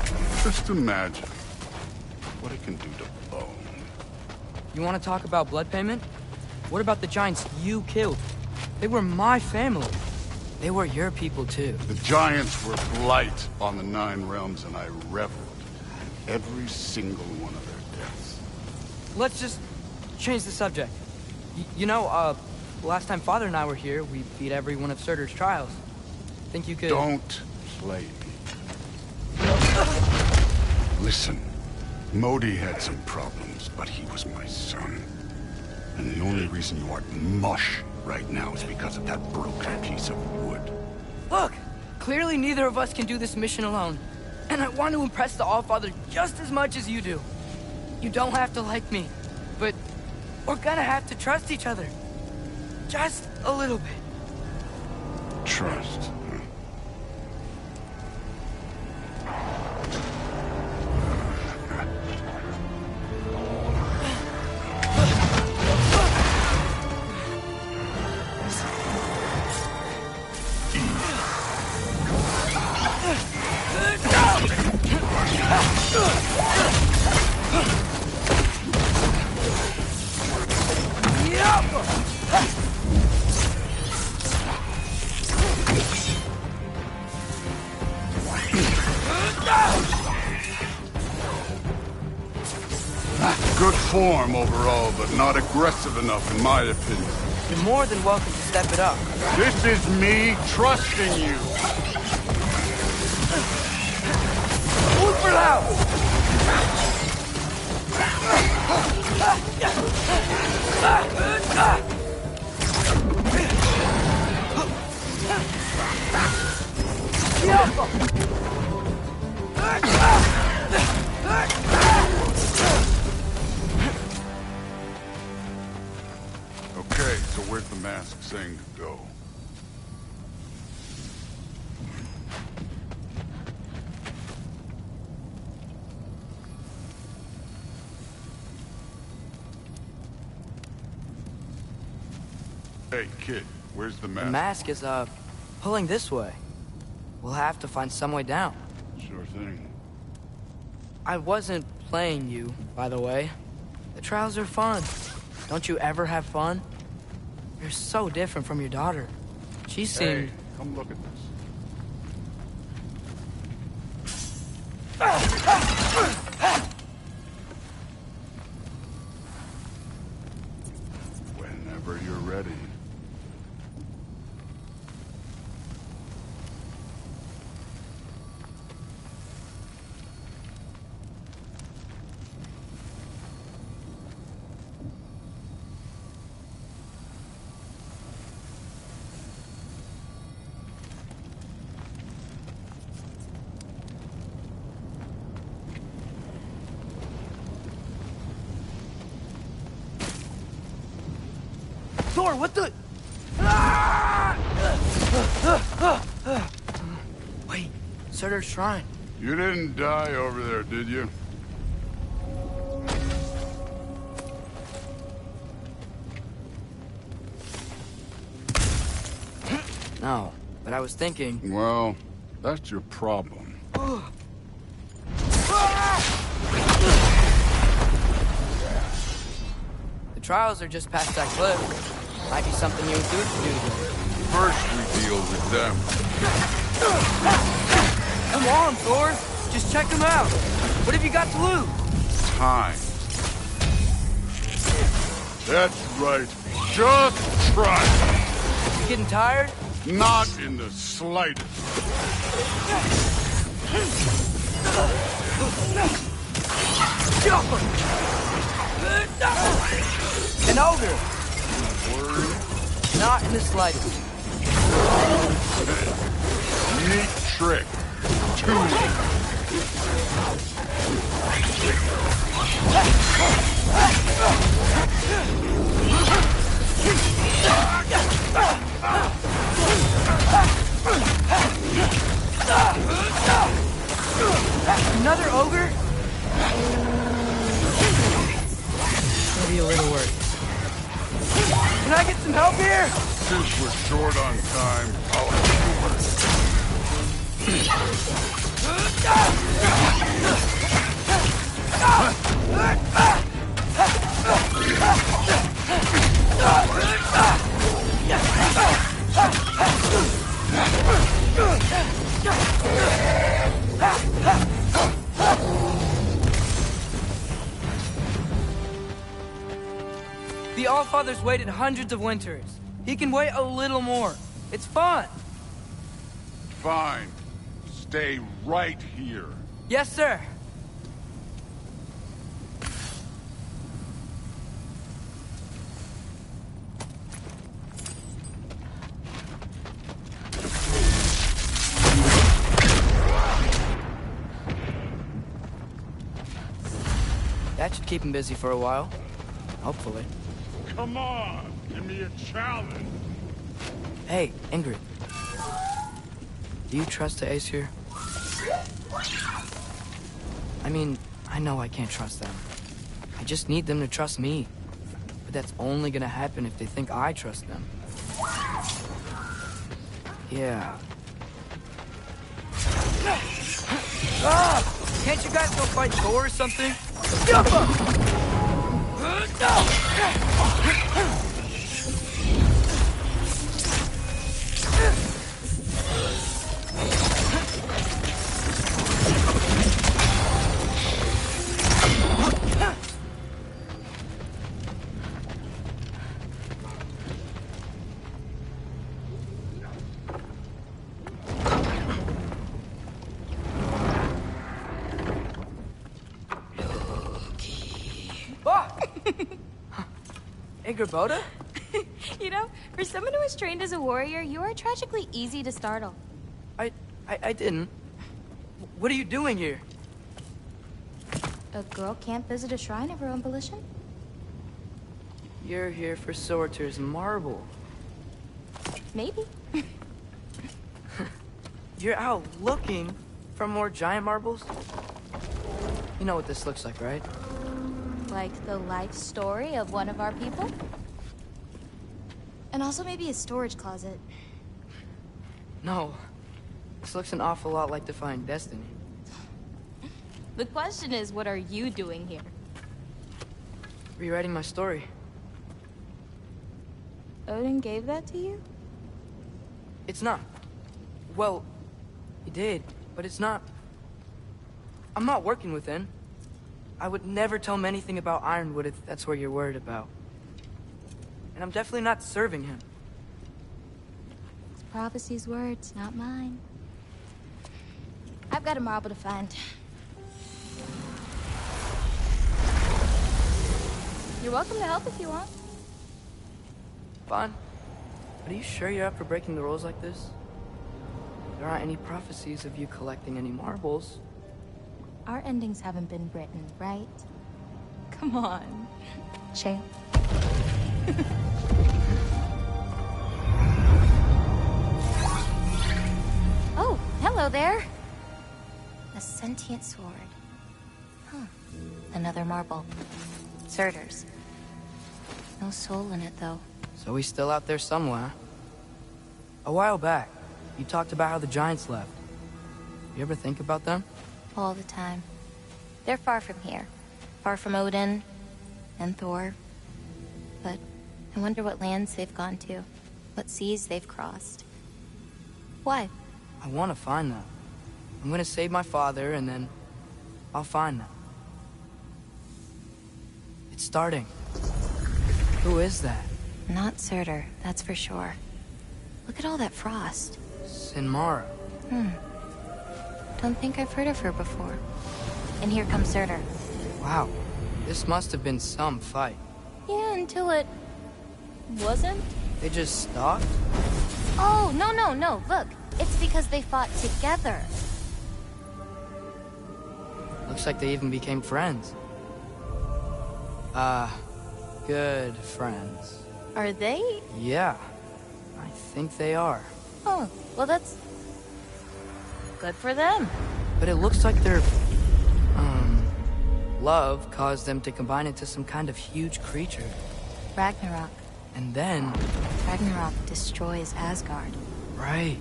Just imagine what it can do to bone. You want to talk about blood payment? What about the giants you killed? They were my family. They were your people, too. The giants were blight on the 9 realms, and I reveled in every single one of their deaths. Let's just change the subject. Last time Father and I were here, we beat every one of Surtur's trials. Think you could... Don't play me. Listen, Modi had some problems, but he was my son. And the only reason you aren't mush right now is because of that broken piece of wood. Look! Clearly neither of us can do this mission alone. And I want to impress the Allfather just as much as you do. You don't have to like me, but we're gonna have to trust each other. Just a little bit. Trust. Good form overall, but not aggressive enough in my opinion. You're more than welcome to step it up. This is me trusting you. Move for loud! Okay, so where's the mask saying to go? Hey, kid, where's the mask? The mask is, pulling this way. We'll have to find some way down. Sure thing. I wasn't playing you, by the way. The trials are fun. Don't you ever have fun? You're so different from your daughter. She seemed... Hey, come look at this. Whenever you're ready. Thor, what the... Wait, Surtur's shrine. You didn't die over there, did you? No, but I was thinking... Well, that's your problem. The trials are just past that cliff. Might be something you and Dude can do together. First we deal with them. Come on, Thor! Just check them out! What have you got to lose? Time. That's right. Just try. You getting tired? Not in the slightest. An ogre! Not in the slightest. Neat trick. Another ogre? Maybe a little work. Can I get some help here? Since we're short on time, I'll have you work. Allfather's waited hundreds of winters. He can wait a little more. It's fun. Fine. Stay right here. Yes, sir. That should keep him busy for a while. Hopefully. Come on, give me a challenge. Hey, Ingrid. Do you trust the Ace here? I mean, I know I can't trust them. I just need them to trust me. But that's only gonna happen if they think I trust them. Yeah. Ah! Can't you guys go fight Thor or something? Boda? You know, for someone who was trained as a warrior, you are tragically easy to startle. I didn't. What are you doing here? A girl can't visit a shrine of her own volition? You're here for Sorter's marble. Maybe. You're out looking for more giant marbles? You know what this looks like, right? Like the life story of one of our people? And also maybe a storage closet. No. This looks an awful lot like Defying Destiny. The question is, what are you doing here? Rewriting my story. Odin gave that to you? It's not. Well, he did, but it's not. I'm not working with him. I would never tell him anything about Ironwood if that's what you're worried about. And I'm definitely not serving him. It's Prophecy's words, not mine. I've got a marble to find. You're welcome to help if you want. Fine. But are you sure you're up for breaking the rules like this? There aren't any prophecies of you collecting any marbles. Our endings haven't been written, right? Come on, champ. Oh, hello there. A sentient sword. Huh. Another marble. Surtur's. No soul in it, though. So he's still out there somewhere. A while back, you talked about how the giants left. You ever think about them? All the time. They're far from here. Far from Odin and Thor. But I wonder what lands they've gone to. What seas they've crossed. Why? I want to find them. I'm gonna save my father, and then I'll find them. It's starting. Who is that? Not Surtur, that's for sure. Look at all that frost. Sinmara. Don't think I've heard of her before. And here comes Surtur. Wow. This must have been some fight. Yeah, until it... wasn't? They just stopped? Oh, no. Look, it's because they fought together. Looks like they even became friends. Good friends. Are they? Yeah. I think they are. Oh, well that's... good for them. But it looks like their... love caused them to combine into some kind of huge creature. Ragnarök. And then... Ragnarök destroys Asgard. Right.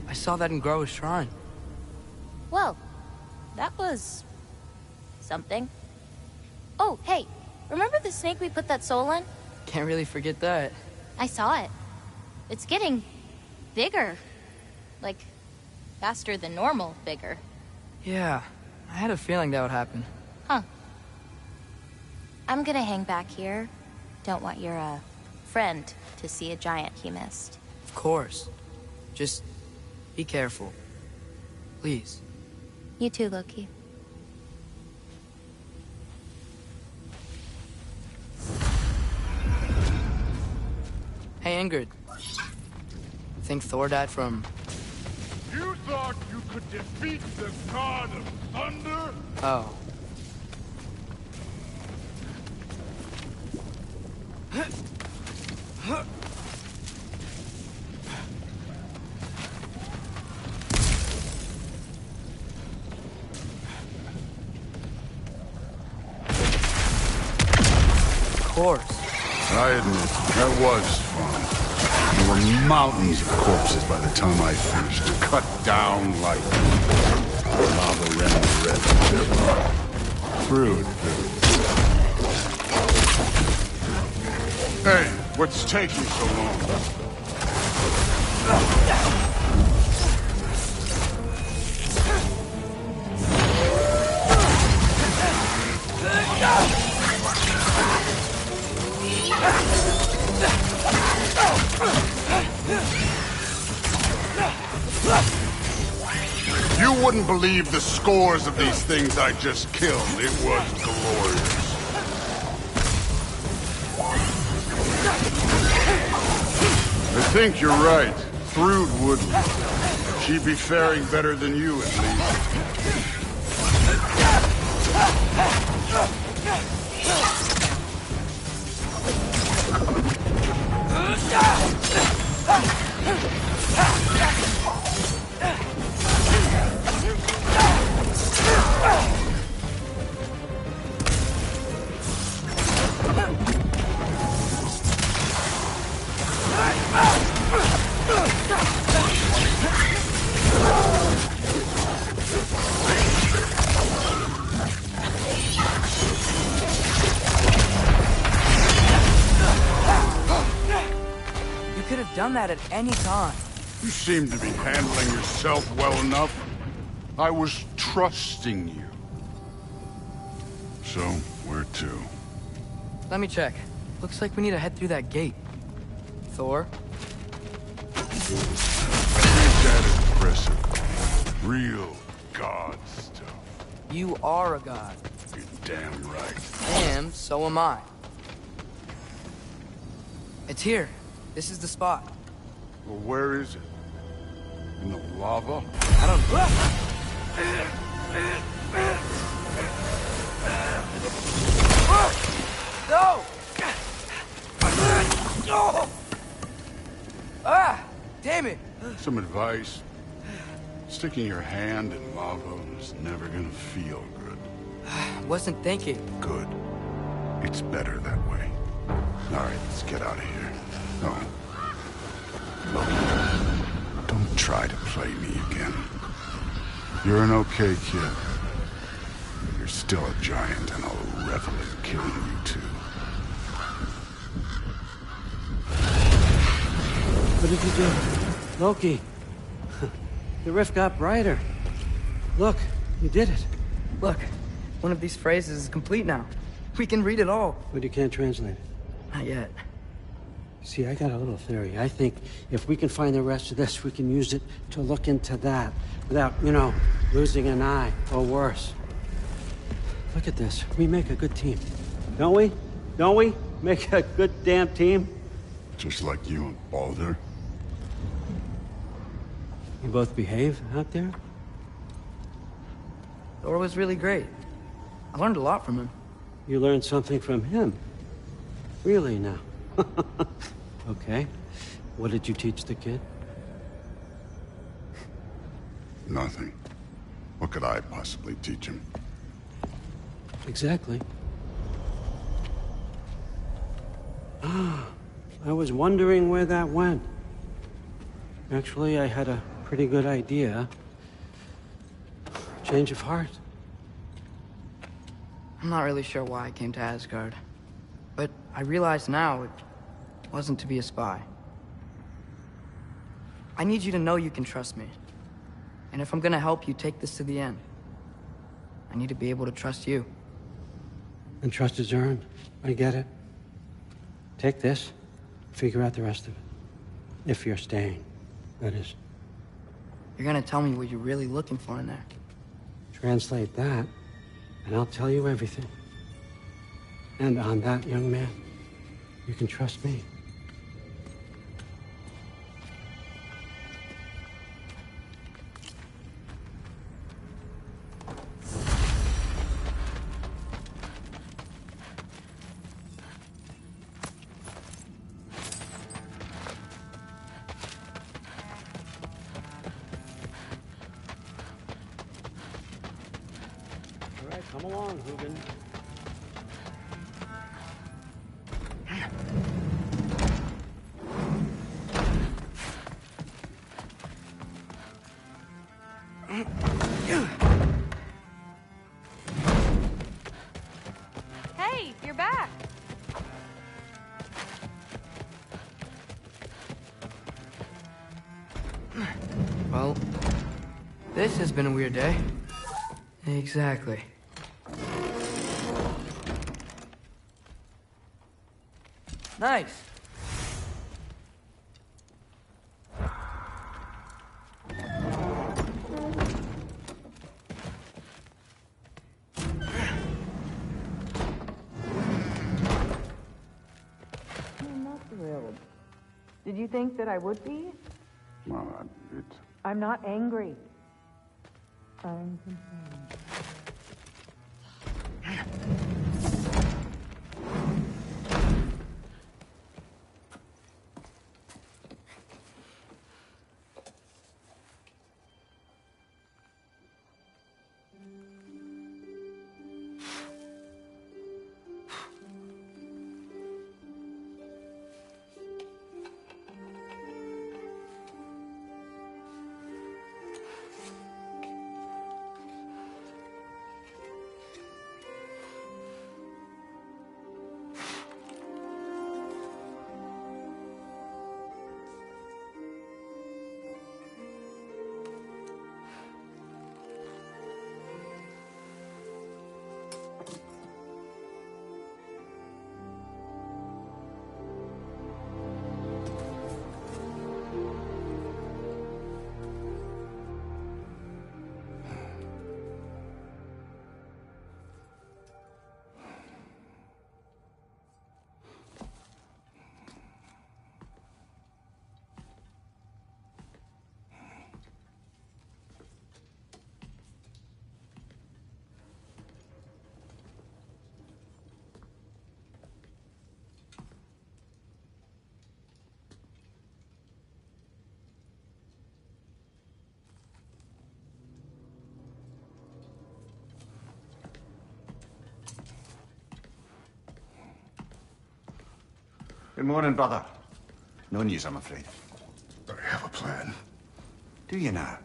I saw that in Groa's shrine. Well, that was... something. Oh, hey, remember the snake we put that soul in? Can't really forget that. I saw it. It's getting... bigger. Like, faster than normal bigger. Yeah, I had a feeling that would happen. Huh. I'm gonna hang back here. Don't want your, friend to see a giant he missed. Of course. Just be careful. Please. You too, Loki. Hey, Ingrid. Think Thor died from... You thought you could defeat the god of thunder? Oh. Of course. I admit, that was fun. There were mountains of corpses by the time I finished. Cut down like lava ran the red through it. Hey, what's taking so long? You wouldn't believe the scores of these things I just killed. It was glorious. I think you're right. Thrud wouldn't. She'd be faring better than you, at least. Done that at any time. You seem to be handling yourself well enough. I was trusting you. So, where to? Let me check. Looks like we need to head through that gate. Thor? Ain't that impressive? Real god stuff. You are a god. You're damn right. And so am I. It's here. This is the spot. Well, where is it? In the lava? I don't... No! Ah! Damn it! Some advice. Sticking your hand in lava is never gonna feel good. Wasn't thinking. Good. It's better that way. All right, let's get out of here. No. Loki, don't try to play me again. You're an okay kid. But you're still a giant, and I'll revel in killing you too. What did you do? Loki. The rift got brighter. Look, you did it. Look, one of these phrases is complete now. We can read it all. But you can't translate it. Not yet. See, I got a little theory. I think if we can find the rest of this, we can use it to look into that without, losing an eye or worse. Look at this. We make a good team. Don't we? Don't we? Make a good damn team? Just like you and Baldur. You both behave out there? Thor was really great. I learned a lot from him. You learned something from him? Really now? Okay. What did you teach the kid? Nothing. What could I possibly teach him? Exactly. I was wondering where that went. Actually, I had a pretty good idea. Change of heart. I'm not really sure why I came to Asgard. But I realize now it wasn't to be a spy. I need you to know you can trust me. And if I'm gonna help you take this to the end, I need to be able to trust you. And trust is earned. I get it. Take this. Figure out the rest of it. If you're staying, that is. You're gonna tell me what you're really looking for in there. Translate that, and I'll tell you everything. And on that, young man, you can trust me. All right, come along, Hugin. Hey, you're back. Well, this has been a weird day. Exactly. Nice. I'm not thrilled. Did you think that I would be? Well, I'm not angry. I'm concerned. Good morning, brother. No news, I'm afraid. I have a plan. Do you now?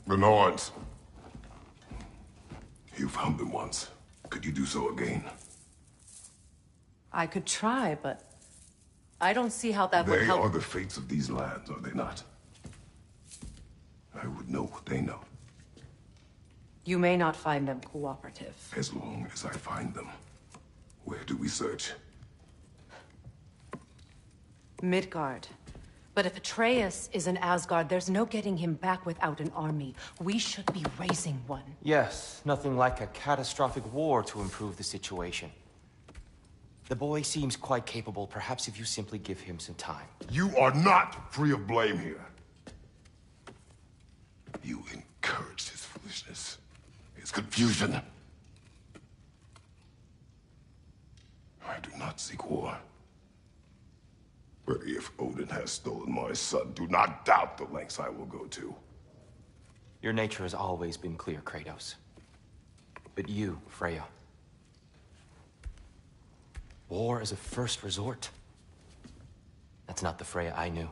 The Norns. You found them once. Could you do so again? I could try, but I don't see how that would They help. are the fates of these lands, are they not? I would know what they know. You may not find them cooperative. As long as I find them. Where do we search? Midgard. But if Atreus is in Asgard, there's no getting him back without an army. We should be raising one. Yes, nothing like a catastrophic war to improve the situation. The boy seems quite capable. Perhaps if you simply give him some time. You are not free of blame here. You encouraged his foolishness, his confusion. I do not seek war. But if Odin has stolen my son, do not doubt the lengths I will go to. Your nature has always been clear, Kratos. But you, Freya. War is a first resort. That's not the Freya I knew.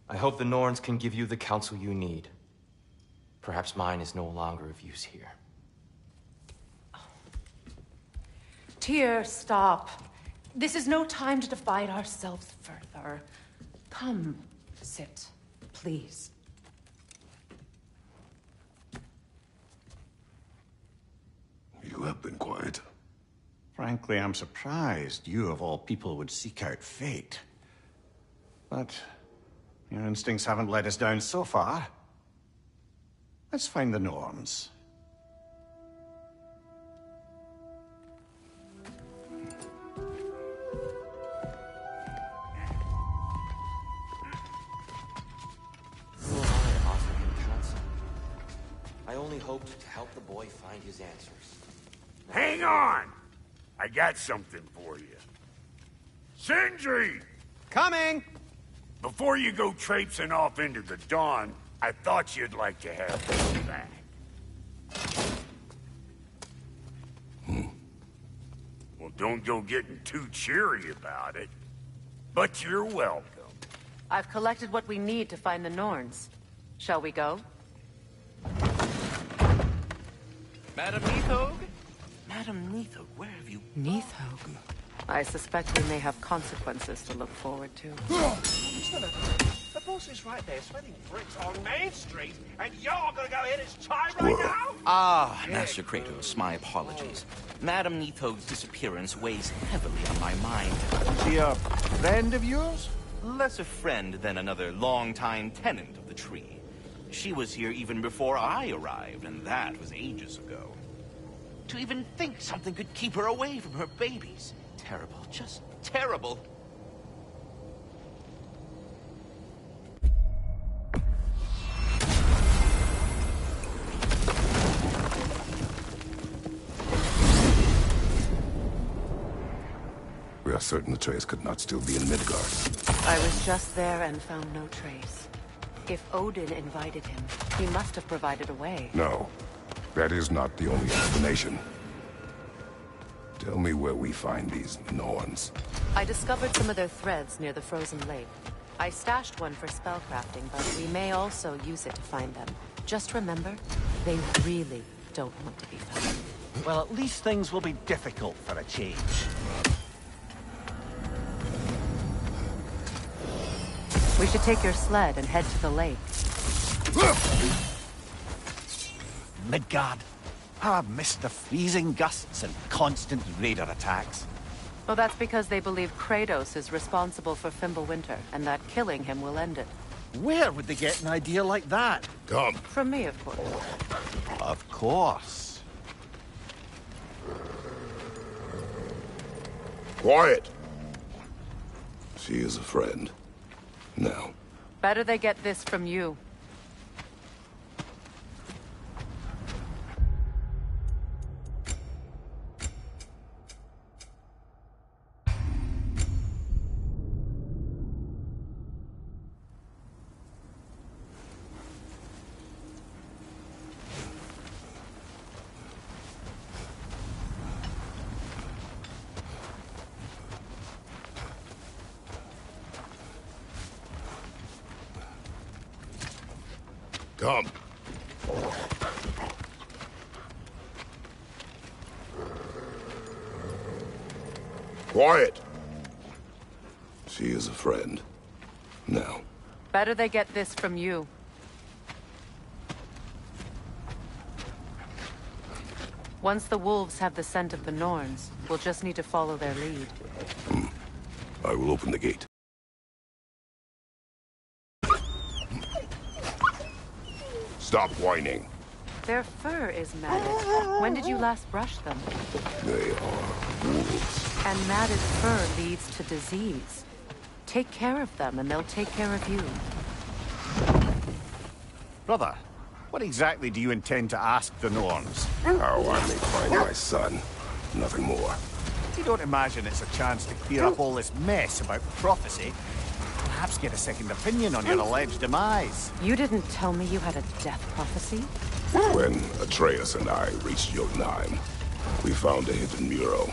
I hope the Norns can give you the counsel you need. Perhaps mine is no longer of use here. Tyr, stop. This is no time to divide ourselves further. Come, sit, please. Frankly, I'm surprised you of all people would seek out fate. But your instincts haven't let us down so far. Let's find the Norns. Who am I to offer him counsel? I only hoped to help the boy find his answers. Hang on! I got something for you. Sindri! Coming! Before you go traipsing off into the dawn, I thought you'd like to have this back. Well, don't go getting too cheery about it. But you're welcome. I've collected what we need to find the Norns. Shall we go? Madam Neathog? Madam Neathog, where have you... Neathog? I suspect we may have consequences to look forward to. The boss is right there, sweating bricks on Main Street, and you're gonna go in his time right now? Ah, Master Kratos, my apologies. Madam Neathog's disappearance weighs heavily on my mind. She a friend of yours? Less a friend than another long-time tenant of the tree. She was here even before I arrived, and that was ages ago. To even think something could keep her away from her babies. Terrible, just terrible. We are certain Atreus could not still be in Midgard. I was just there and found no trace. If Odin invited him, he must have provided a way. No, that is not the only explanation. Tell me where we find these Norns. I discovered some of their threads near the frozen lake. I stashed one for spellcrafting, but we may also use it to find them. Just remember, they really don't want to be found. Well, at least things will be difficult for a change. We should take your sled and head to the lake. Midgard. How I've missed the freezing gusts and constant raider attacks. Well, that's because they believe Kratos is responsible for Fimbulwinter, and that killing him will end it. Where would they get an idea like that? Come. From me, of course. Of course. Quiet! She is a friend. Now. Better they get this from you. Come. Quiet. She is a friend. Now. Better they get this from you. Once the wolves have the scent of the Norns, we'll just need to follow their lead. I will open the gate. Stop whining. Their fur is matted. When did you last brush them? They are wolves. And matted fur leads to disease. Take care of them, and they'll take care of you. Brother, what exactly do you intend to ask the Norns? How I may find my son. Nothing more. You don't imagine it's a chance to clear up all this mess about prophecy? Perhaps get a second opinion on your alleged demise. You didn't tell me you had a death prophecy? When Atreus and I reached Jotunheim, we found a hidden mural.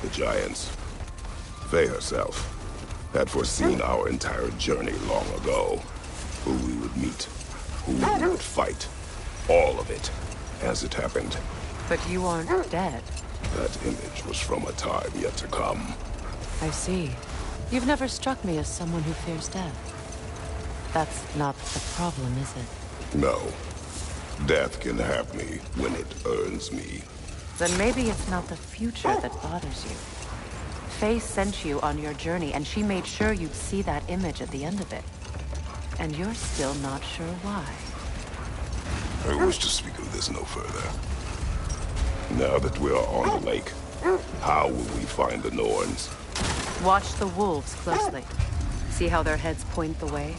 The Giants, Faye herself, had foreseen our entire journey long ago. Who we would meet, who we would fight. All of it, as it happened. But you aren't dead. That image was from a time yet to come. I see. You've never struck me as someone who fears death. That's not the problem, is it? No. Death can have me when it earns me. Then maybe it's not the future that bothers you. Faye sent you on your journey, and she made sure you'd see that image at the end of it. And you're still not sure why. I wish to speak of this no further. Now that we are on the lake, how will we find the Norns? Watch the wolves closely. See how their heads point the way?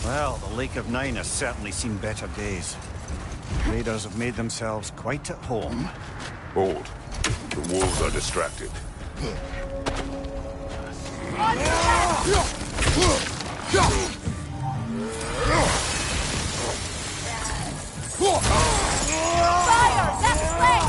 Well, the Lake of Nine has certainly seen better days. Raiders have made themselves quite at home. Hold. The wolves are distracted. Fire! That's right!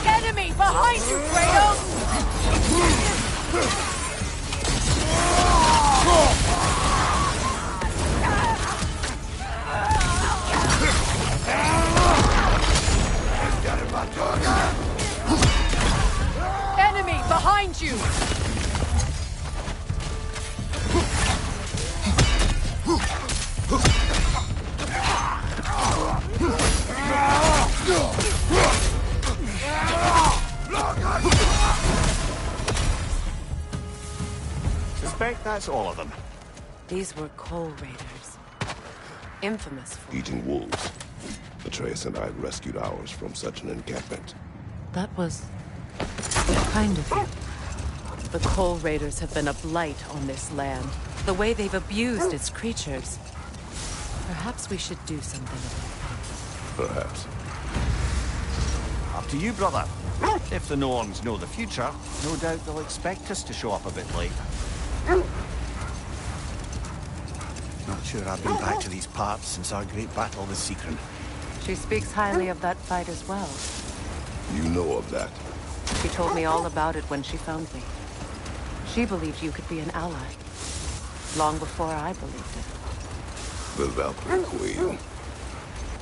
Enemy behind you, Kratos! Enemy behind you! Suspect that's all of them. These were coal raiders. Infamous for... Eating wolves. Atreus and I rescued ours from such an encampment. That was... kind of you. The coal raiders have been a blight on this land. The way they've abused its creatures. Perhaps we should do something about that. Perhaps. Up to you, brother. If the Norns know the future, no doubt they'll expect us to show up a bit late. Not sure I've been back to these parts since our great battle with Seekrin. She speaks highly of that fight as well. You know of that? She told me all about it when she found me. She believed you could be an ally. Long before I believed it. The Valkyrie Queen.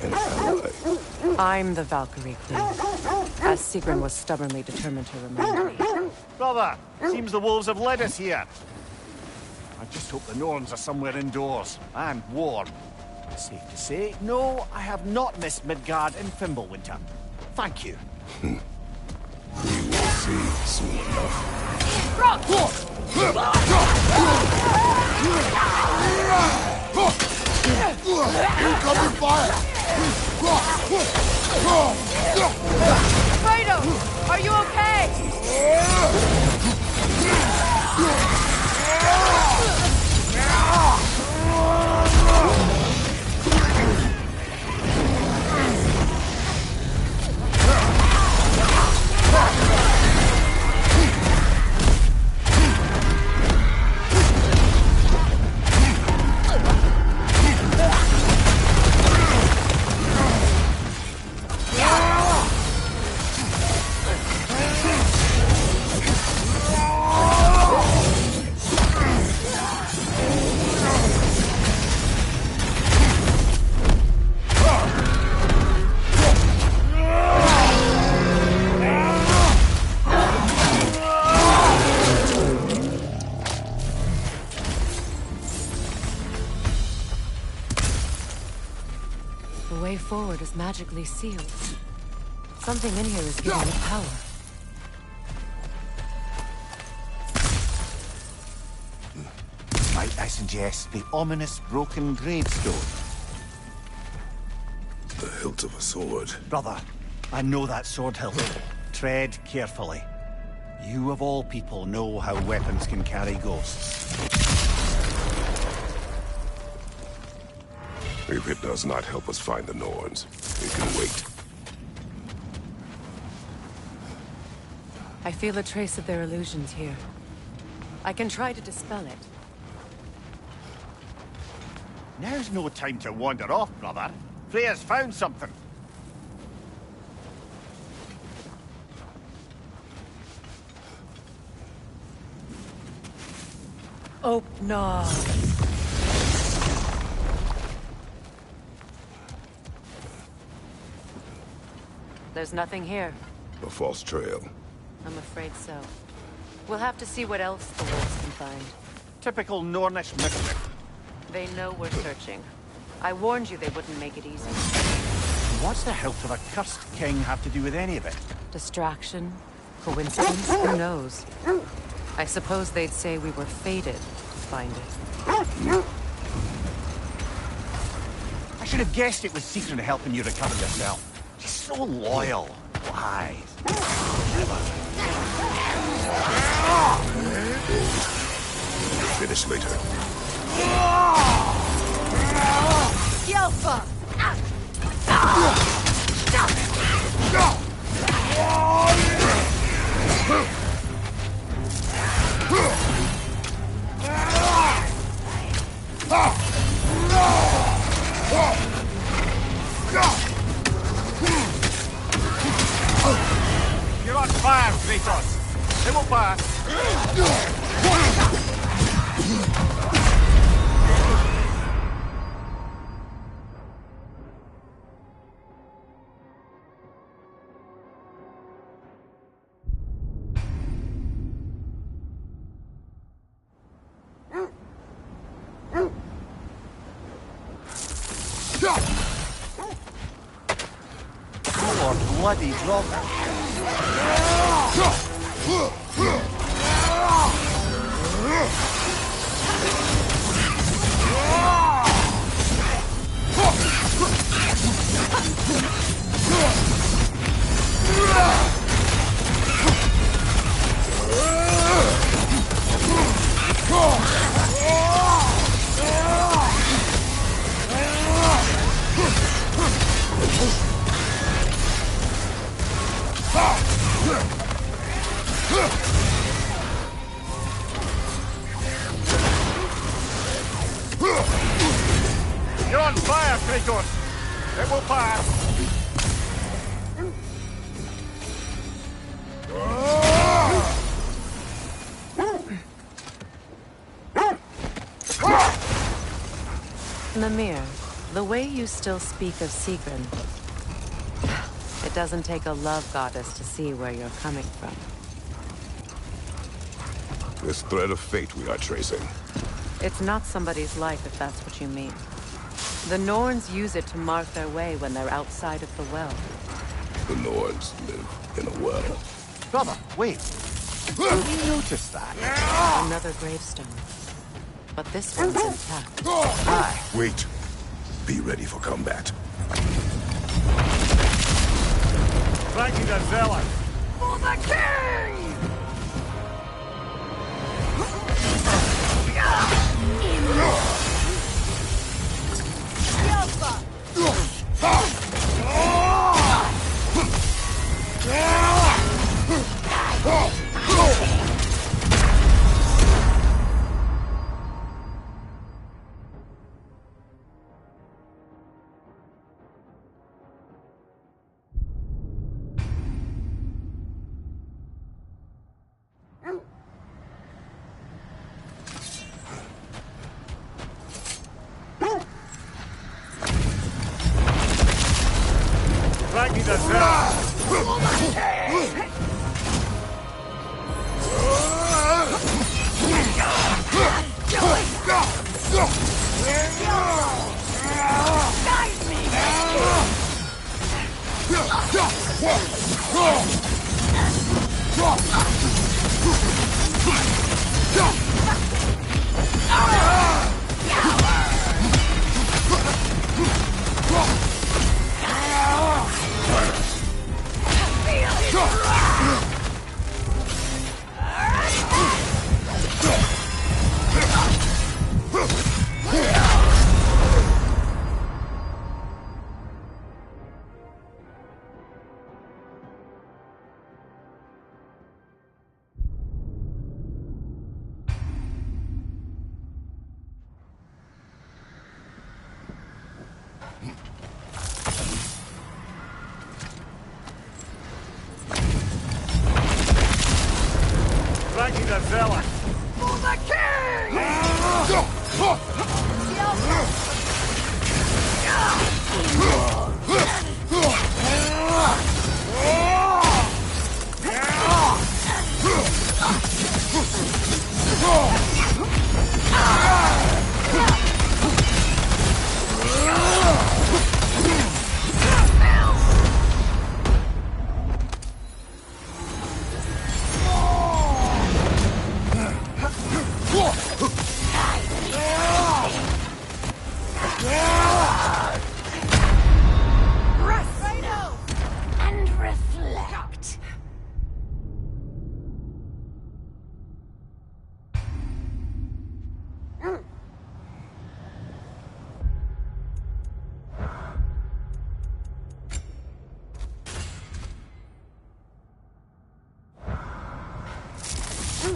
An ally. I'm the Valkyrie Queen. As Sigrun was stubbornly determined to remind me. Brother, seems the wolves have led us here. I just hope the Norns are somewhere indoors and warm. Safe to say, no, I have not missed Midgard in Fimbulwinter. Thank you. We will see soon enough. Incoming fire! Kratos! Are you okay? The way forward is magically sealed. Something in here is giving it power. Might I suggest the ominous broken gravestone? The hilt of a sword. Brother, I know that sword hilt. Tread carefully. You of all people know how weapons can carry ghosts. If it does not help us find the Norns, it can wait. I feel a trace of their illusions here. I can try to dispel it. Now's no time to wander off, brother. Freya's found something. Oh, no. There's nothing here. A false trail. I'm afraid so. We'll have to see what else the wolves can find. Typical Nornish mischief. They know we're searching. I warned you they wouldn't make it easy. What's the hilt of a cursed king have to do with any of it? Distraction? Coincidence? Who knows? I suppose they'd say we were fated to find it. I should have guessed it was secret helping you recover yourself. She's so loyal. Wise. Finish later. Yelpa! You're on fire, Kratos. They won't pass. Bloody dropper. You're on fire, Kratos! It will pass! Mimir, the way you still speak of Sigrun, it doesn't take a love goddess to see where you're coming from. This thread of fate we are tracing. It's not somebody's life, if that's what you mean. The Norns use it to mark their way when they're outside of the well. The Norns live in a well. Brother, wait. You noticed that? Another gravestone. But this one's intact. Aye. Wait. Be ready for combat. Thank you, Zealot. For the king!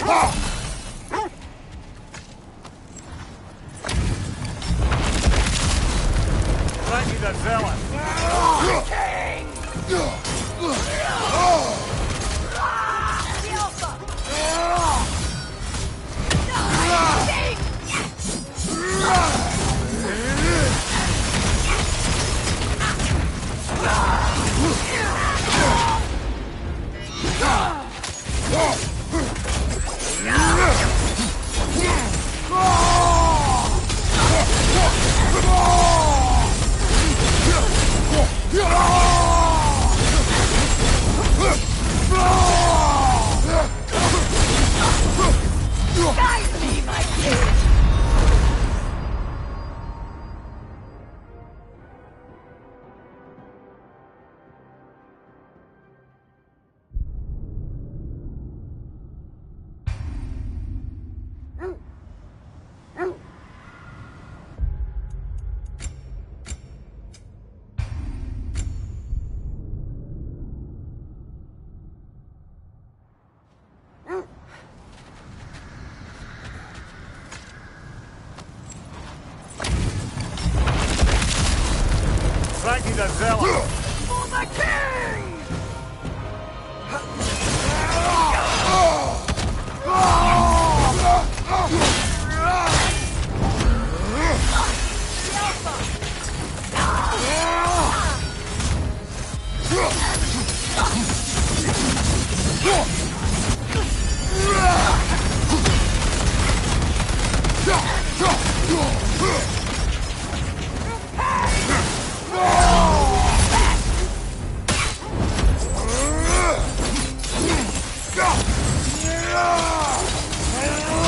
Let you the zealot. Guide me, my king! Raggy the zealot. For the king!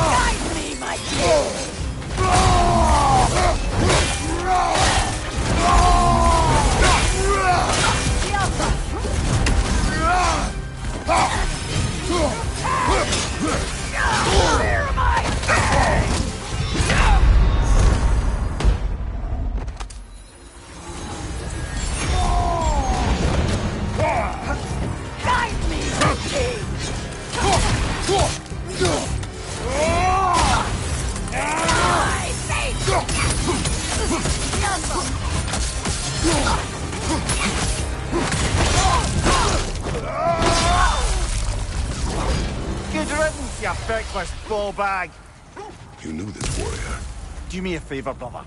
Guide me, my king! Fear my king! Guide me, my king! I Good riddance, you feckless ball bag. You knew this warrior. Do me a favor, brother.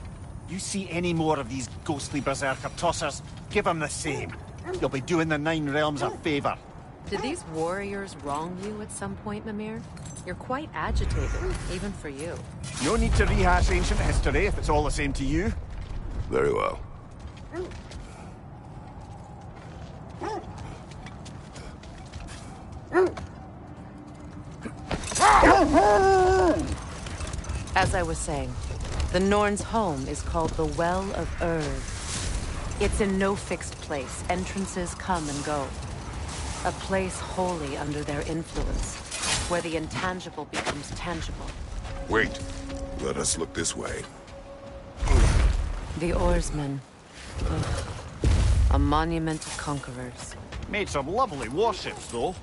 You see any more of these ghostly berserker tossers, give them the same. You'll be doing the Nine Realms a favor. Did these warriors wrong you at some point, Mimir? You're quite agitated, even for you. No need to rehash ancient history if it's all the same to you. Very well. As I was saying, the Norns' home is called the Well of Urd. It's in no fixed place. Entrances come and go. A place wholly under their influence, where the intangible becomes tangible. Wait. Let us look this way. The oarsmen. Ugh. A monument of conquerors. Made some lovely warships, though.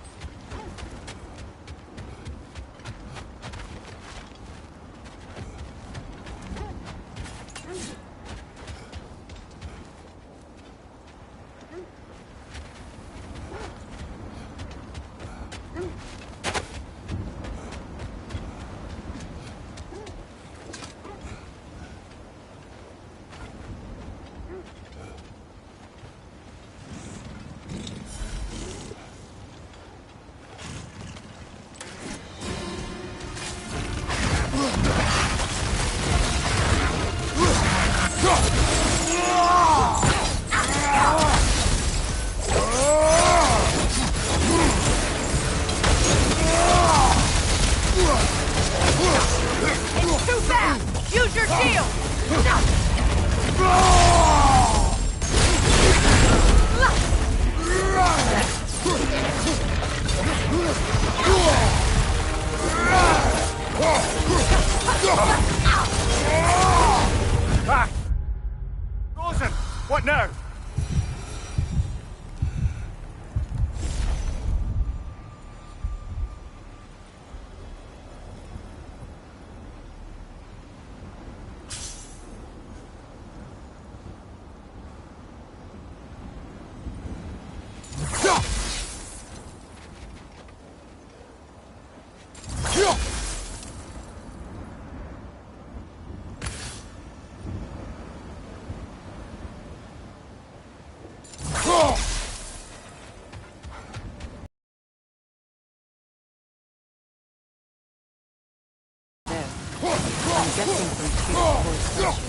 projecting from Tyr towards Statue.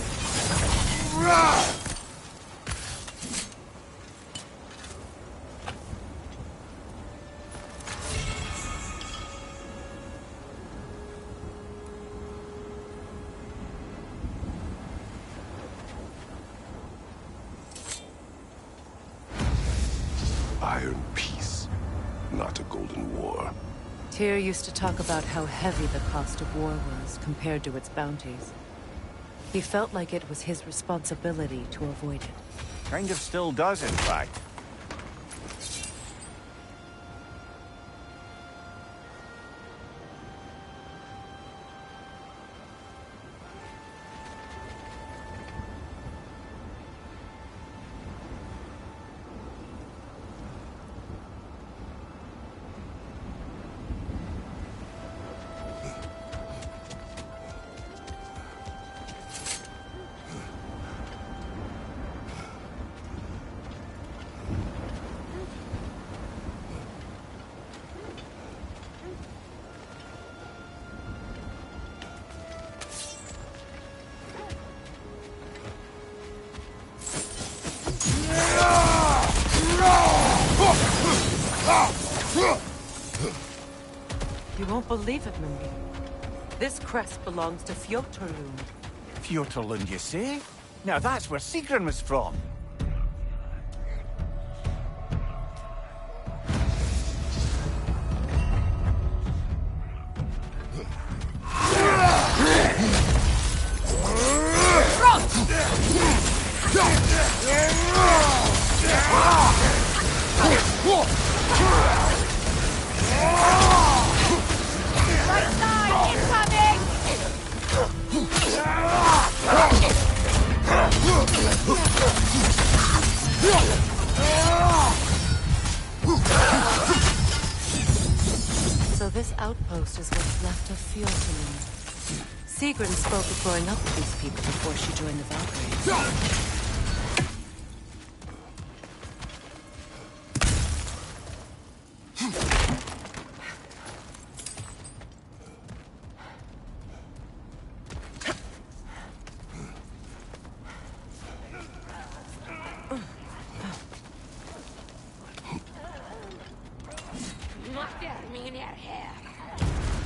Iron peace, not a golden war. Tyr used to talk about how heavy the cost of war was compared to its bounties. He felt like it was his responsibility to avoid it. Kind of still does, in fact. You won't believe it, Mimir. This crest belongs to Fjotorlund. Fjotorlund, you say? Now that's where Sigrun was from. So this outpost is what's left of Fjotorlund. Sigrun spoke of growing up with these people before she joined the Valkyries.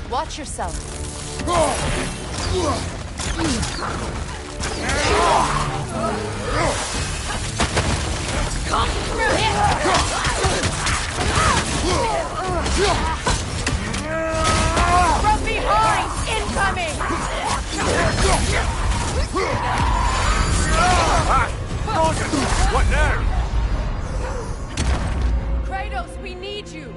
Watch yourself. Come through here! From behind! Incoming! What now? Kratos, we need you!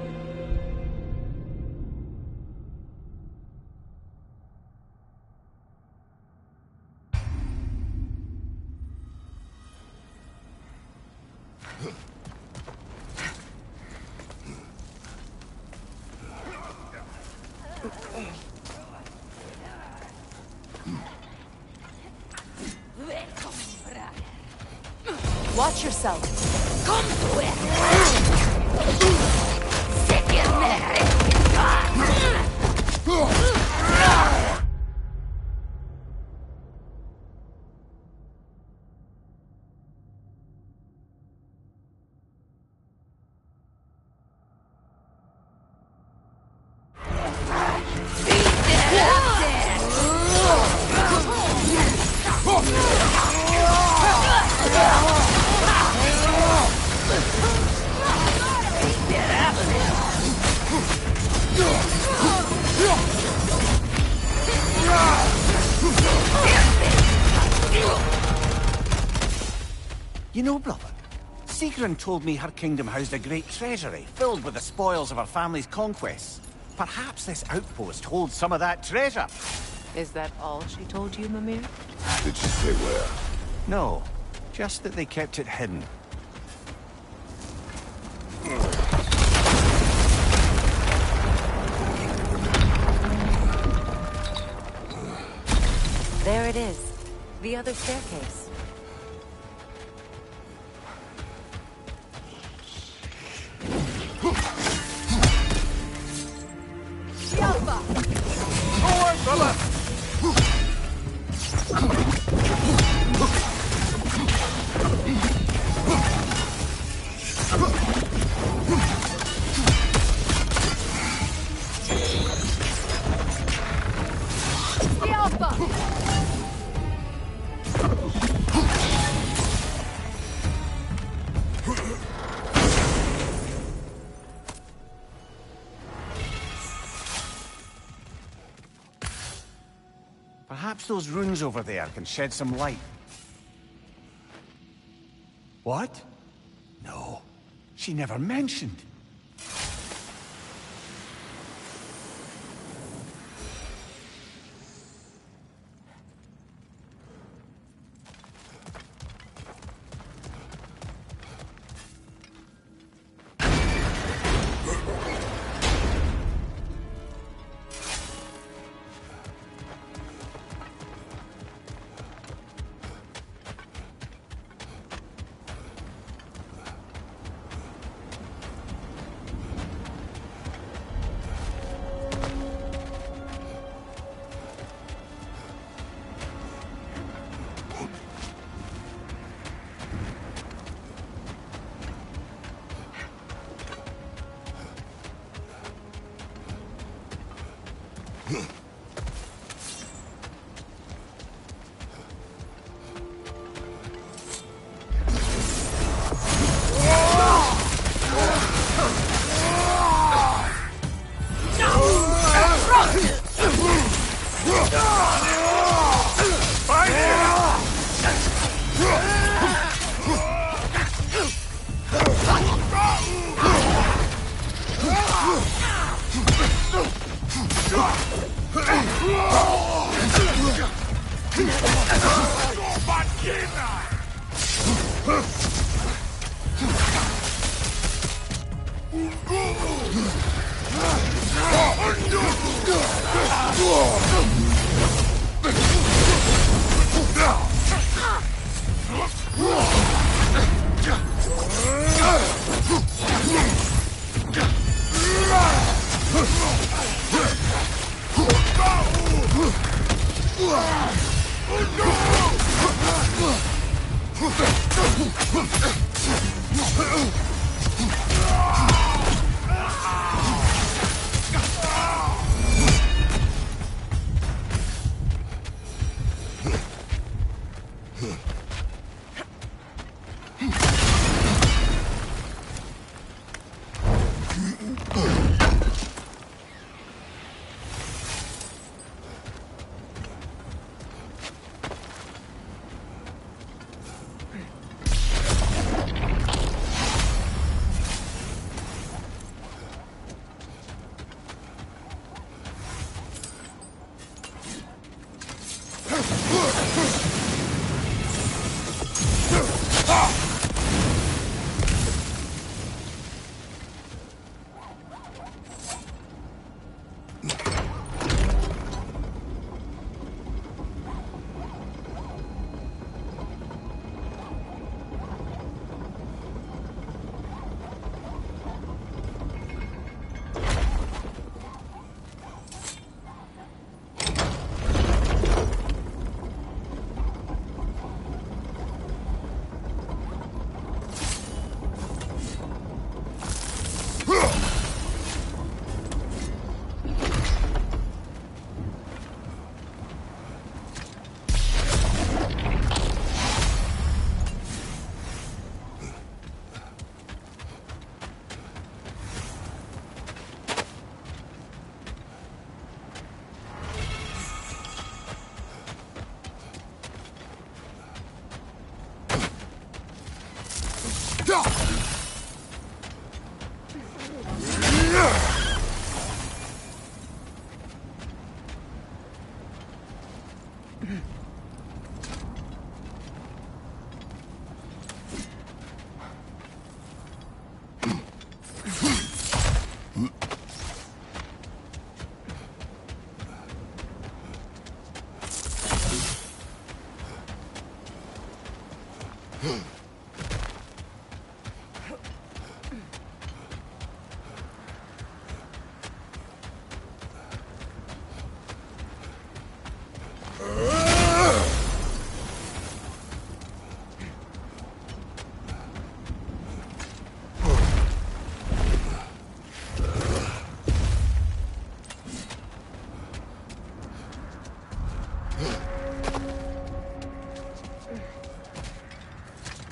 Watch yourself. Come to it! Sick in there! You know, brother, Sigrun told me her kingdom housed a great treasury filled with the spoils of her family's conquests. Perhaps this outpost holds some of that treasure. Is that all she told you, Mimir? Did she say where? No, just that they kept it hidden. There it is. The other staircase. Forward, brother! Perhaps those runes over there can shed some light. What? No, she never mentioned.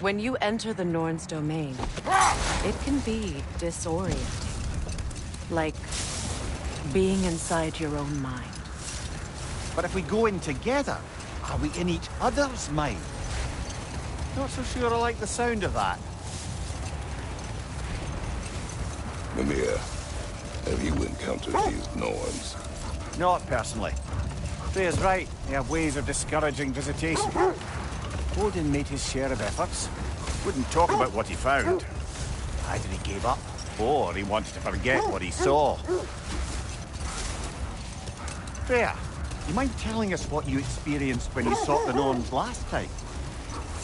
When you enter the Norns' domain, it can be disorienting. Like being inside your own mind. But if we go in together, are we in each other's mind? Not so sure I like the sound of that. Mimir, have you encountered these Norns? Not personally. Freya's right. They have ways of discouraging visitation. Odin made his share of efforts. Wouldn't talk about what he found. Either he gave up, or he wanted to forget what he saw. Freya, you mind telling us what you experienced when you sought the Norns last time?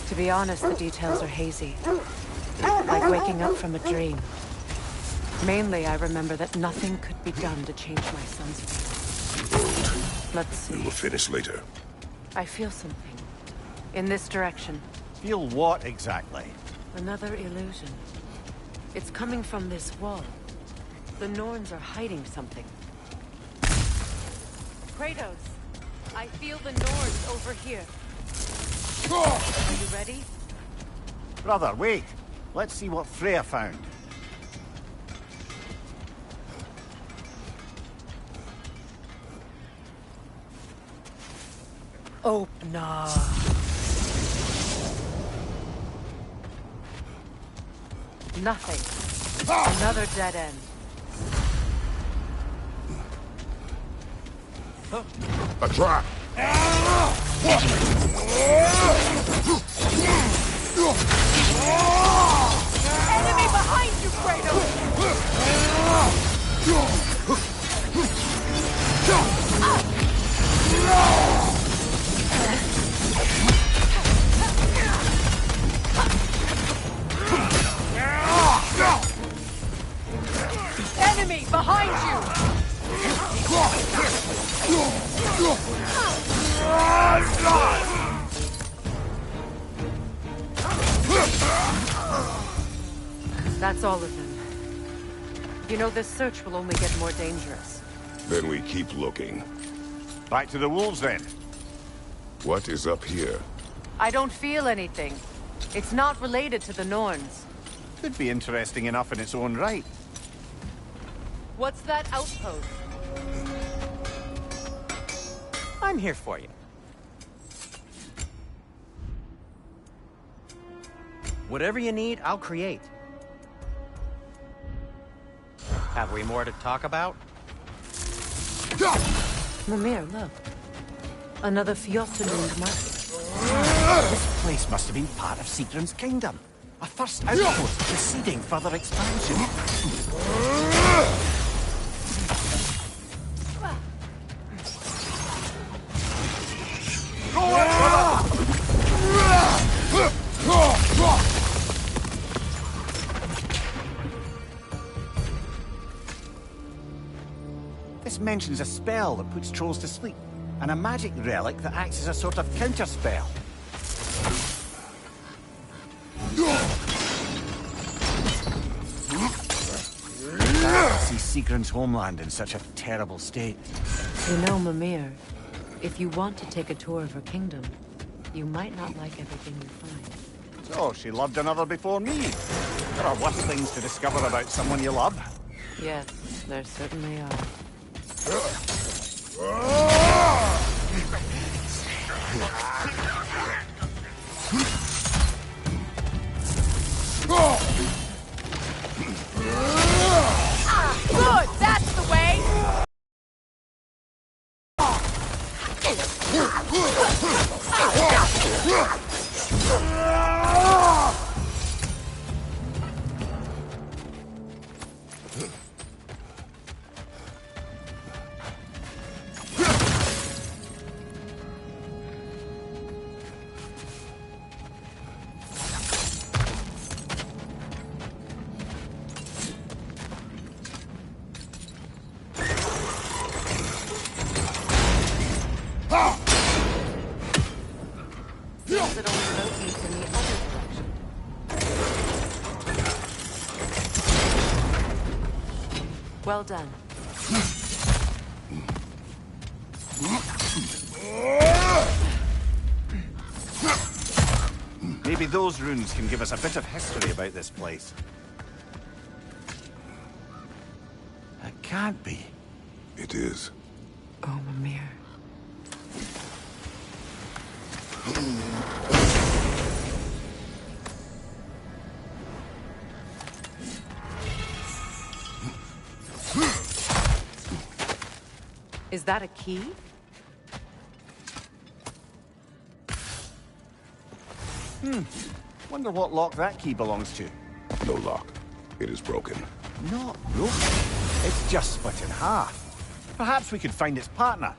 To be honest, the details are hazy. Like waking up from a dream. Mainly, I remember that nothing could be done to change my son's fate. Let's see. We will finish later. I feel something. In this direction. Feel what exactly? Another illusion. It's coming from this wall. The Norns are hiding something. Kratos, I feel the Norns over here. Are you ready? Brother, wait. Let's see what Freya found. Open up. Nothing. Another dead end. A trap! Enemy behind you, Kratos! Enemy behind you! That's all of them. You know, this search will only get more dangerous. Then we keep looking. Back to the wolves, then. What is up here? I don't feel anything. It's not related to the Norns. Could be interesting enough in its own right. What's that outpost? I'm here for you. Whatever you need, I'll create. Have we more to talk about? Mimir, look. Another Fjotunund market. This place must have been part of Sigrun's kingdom. A first outpost preceding further expansion. This mentions a spell that puts trolls to sleep, and a magic relic that acts as a sort of counterspell. See Sigrun's homeland in such a terrible state. You know, Mimir, if you want to take a tour of her kingdom, you might not like everything you find. So, she loved another before me. There are worse things to discover about someone you love. Yes, there certainly are. Good, that's the way! Seems it only rotates in the other direction. Well done. Maybe those runes can give us a bit of history about this place. It can't be. It is. Oh, Mimir. Is that a key? Wonder what lock that key belongs to. No lock. It is broken. Not broken. It's just split in half. Perhaps we could find its partner.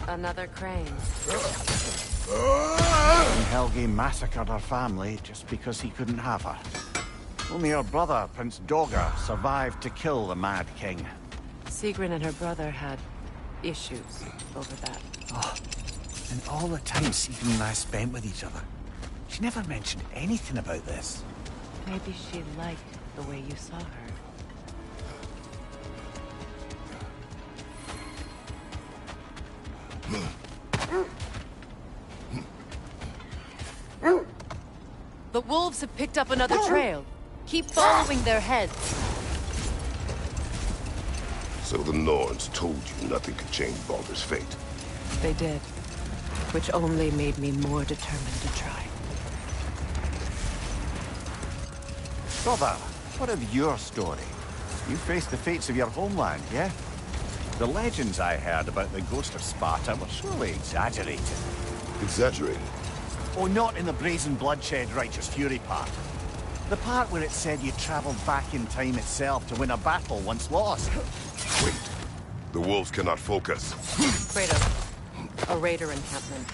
Another crane. Helge massacred her family just because he couldn't have her. Only her brother, Prince Dogger, survived to kill the Mad King. Sigrun and her brother had issues over that. Oh, and all the time Sigrun and I spent with each other. She never mentioned anything about this. Maybe she liked the way you saw her. The wolves have picked up another trail. Keep following their heads. So the Norns told you nothing could change Baldur's fate. They did, which only made me more determined to try. Brother, what of your story? You faced the fates of your homeland, yeah? The legends I heard about the ghost of Sparta were surely exaggerated. Exaggerated? Oh, not in the brazen bloodshed righteous fury part. The part where it said you traveled back in time itself to win a battle once lost. Wait. The wolves cannot focus. Kratos, a raider encampment.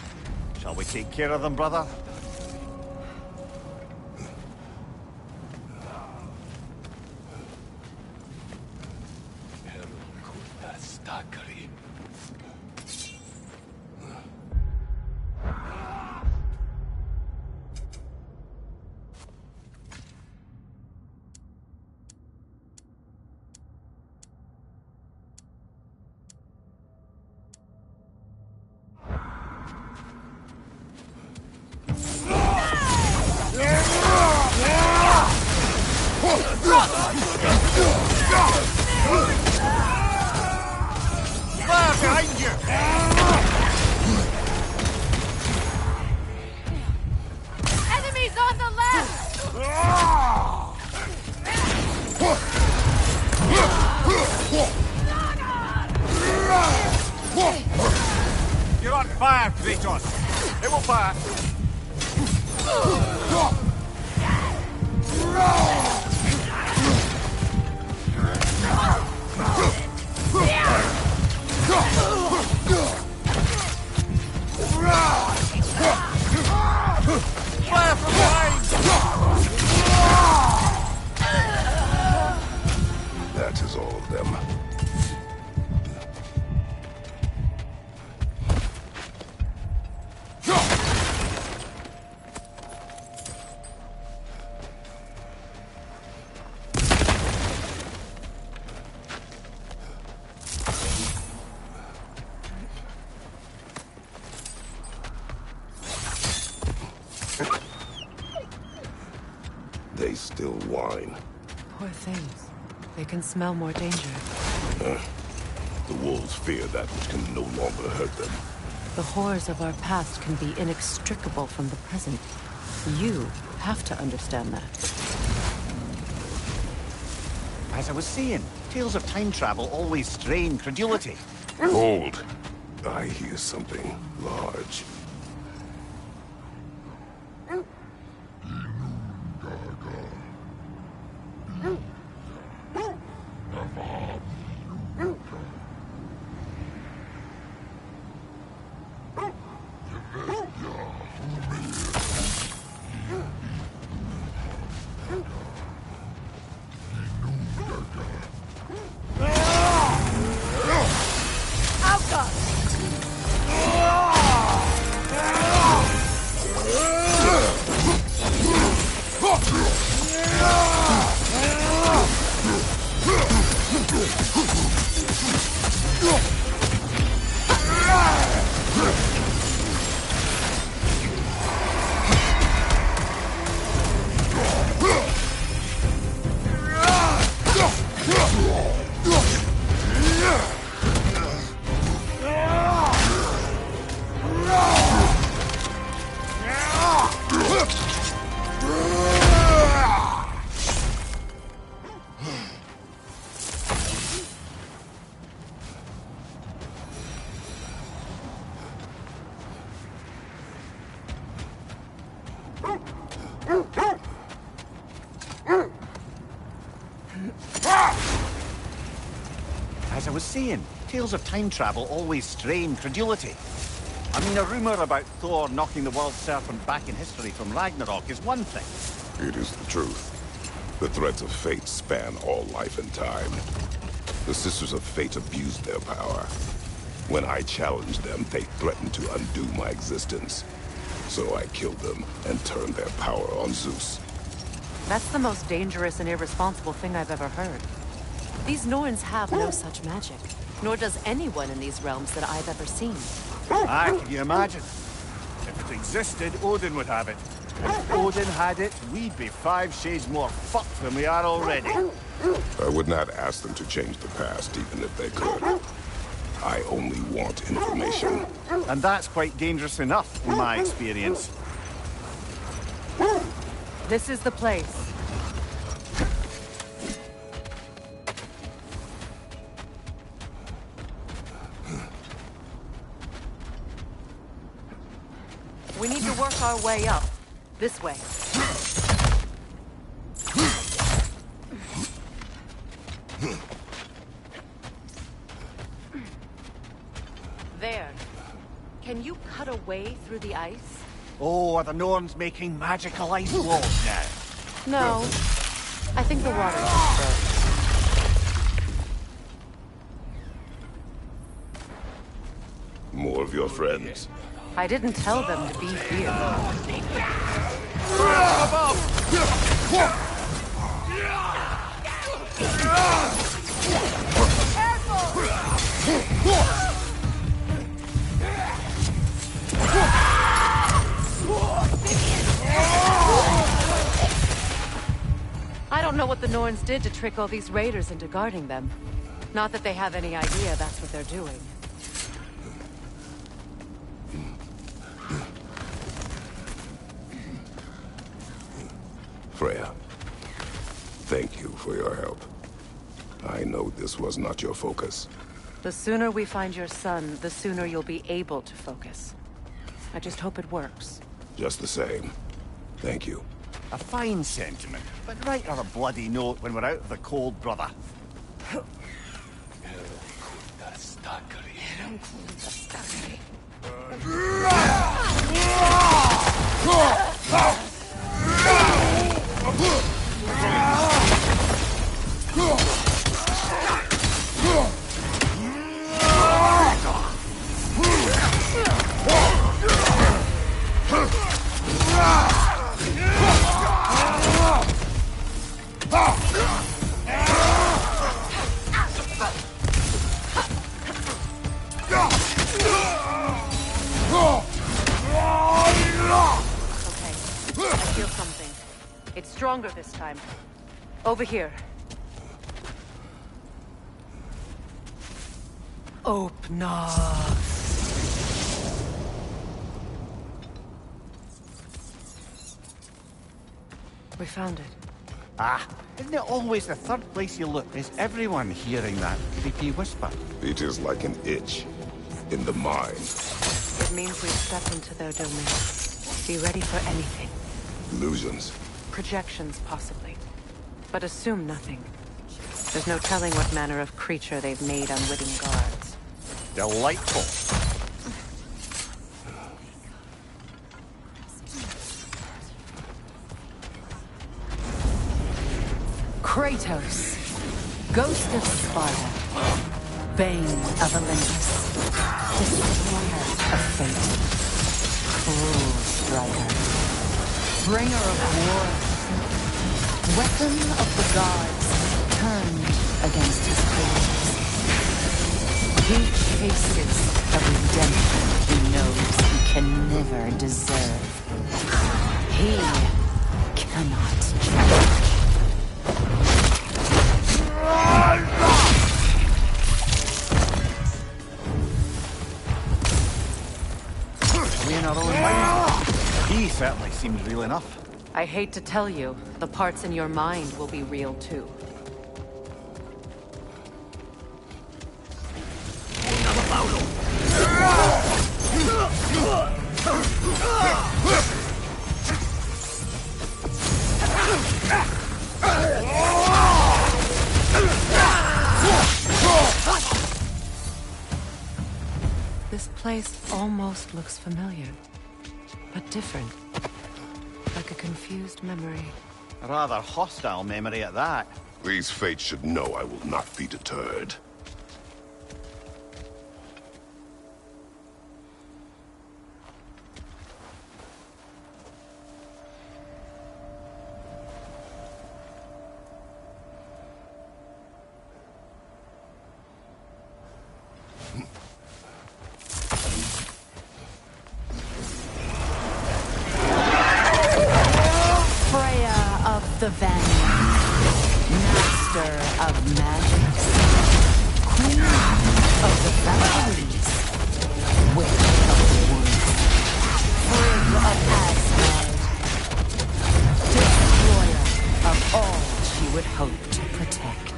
Shall we take care of them, brother? Enemies on the left! You're on fire, Kratos! They will fire! Fire from behind! That is all of them. They still whine. Poor things. They can smell more danger. The wolves fear that which can no longer hurt them. The horrors of our past can be inextricable from the present. You have to understand that. As I was saying, tales of time travel always strain credulity. Hold. I hear something large. As I was saying, tales of time travel always strain credulity. I mean, a rumor about Thor knocking the world serpent back in history from Ragnarok is one thing. It is the truth. The threads of fate span all life and time. The Sisters of Fate abused their power. When I challenged them, they threatened to undo my existence. So I killed them and turned their power on Zeus. That's the most dangerous and irresponsible thing I've ever heard. These Norns have no such magic, nor does anyone in these realms that I've ever seen. Ah, can you imagine? If it existed, Odin would have it. If Odin had it, we'd be 5 shades more fucked than we are already. I would not ask them to change the past, even if they could. I only want information. And that's quite dangerous enough, in my experience. This is the place. We need to work our way up. This way. There. Can you cut a way through the ice? Oh, are the Norns making magical ice walls now? No. I think the water is frozen. More of your friends. I didn't tell them to be here. I don't know what the Norns did to trick all these raiders into guarding them. Not that they have any idea that's what they're doing. Freya, thank you for your help. I know this was not your focus. The sooner we find your son, the sooner you'll be able to focus. I just hope it works. Just the same. Thank you. A fine sentiment, but write her a bloody note when we're out of the cold, brother. Stronger this time. Over here. Open up. We found it. Ah, isn't it always the third place you look? Is everyone hearing that creepy whisper? It is like an itch in the mind. It means we've stepped into their domain. Be ready for anything. Illusions. Projections, possibly. But assume nothing. There's no telling what manner of creature they've made unwitting guards. Delightful. Kratos, Ghost of Sparta, Bane of Olympus, Destroyer of Fate, Cruel Striker, Bringer of War, Weapon of the Gods, turned against his creators. He chases a redemption he knows he can never deserve. He cannot change. We in our own mind? He certainly seems real enough. I hate to tell you, the parts in your mind will be real too. This place almost looks familiar, but different. Like a confused memory. A rather hostile memory at that. These fates should know I will not be deterred. The Vanguard, Master of Magics, Queen of the Valkyries, Witch of the Woods, Frigg of Asgard, Destroyer of all she would hope to protect.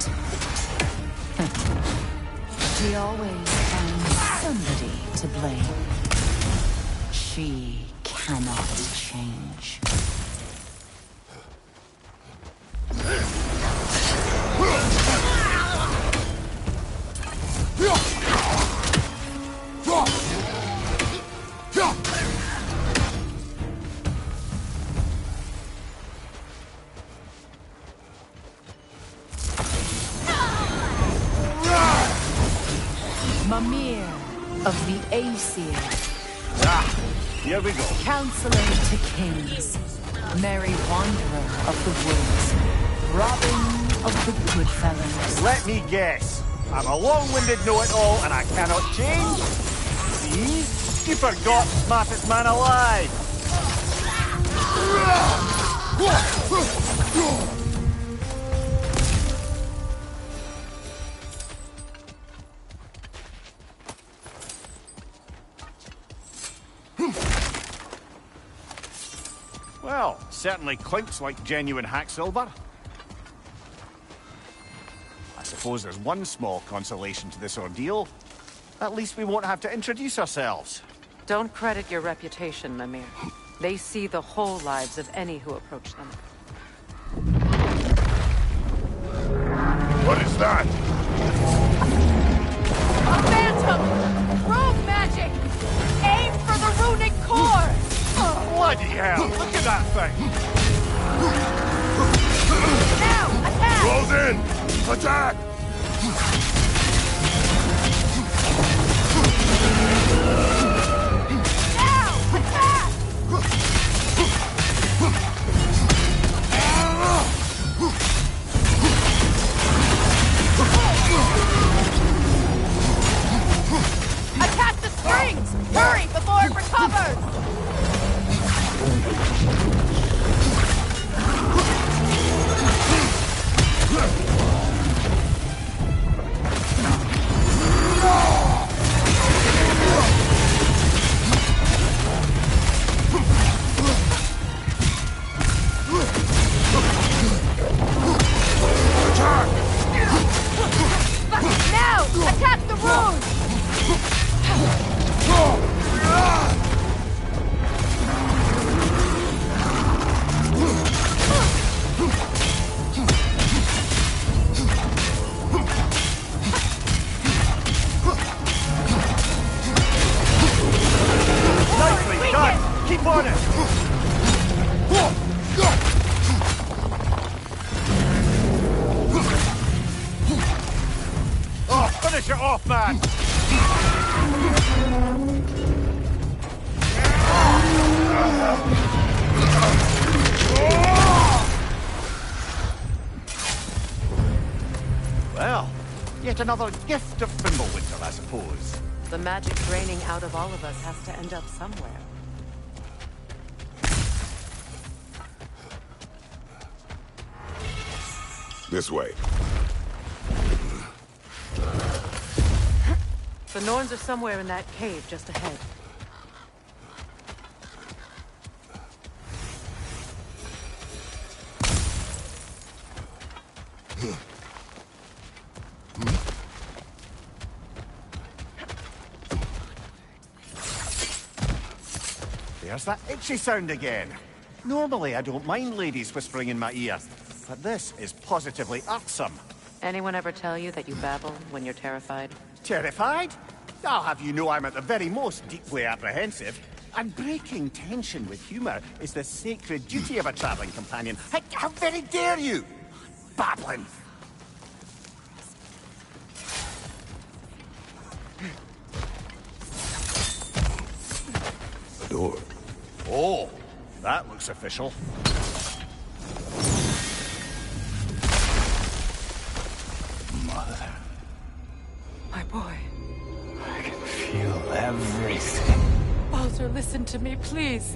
She always finds somebody to blame. She cannot change. Mimir of the Aesir. Here we go. Counselor to kings. Merry wanderer of the woods. Robin of the Goodfellows. Let me guess. I'm a long-winded know-it-all and I cannot change? See? You forgot smartest man alive. Well, certainly clinks like genuine hack silver. I suppose there's one small consolation to this ordeal. At least we won't have to introduce ourselves. Don't credit your reputation, Mimir. They see the whole lives of any who approach them. What is that? A phantom! Rogue magic! Aim for the runic core! Bloody hell! Look at that thing! Now, attack! Close in! Attack! Now, attack! Attack the strings! Hurry before it recovers! Finish it off, man! Well, yet another gift of Fimbulwinter, I suppose. The magic draining out of all of us has to end up somewhere. This way. The Norns are somewhere in that cave just ahead. There's that itchy sound again. Normally I don't mind ladies whispering in my ear, but this is positively irksome. Anyone ever tell you that you babble when you're terrified? Terrified? I'll have you know I'm at the very most deeply apprehensive. And breaking tension with humor is the sacred duty of a traveling companion. How very dare you! Babbling! The door. Oh, that looks official. Mother. My boy. I can feel everything. Baldur, listen to me, please.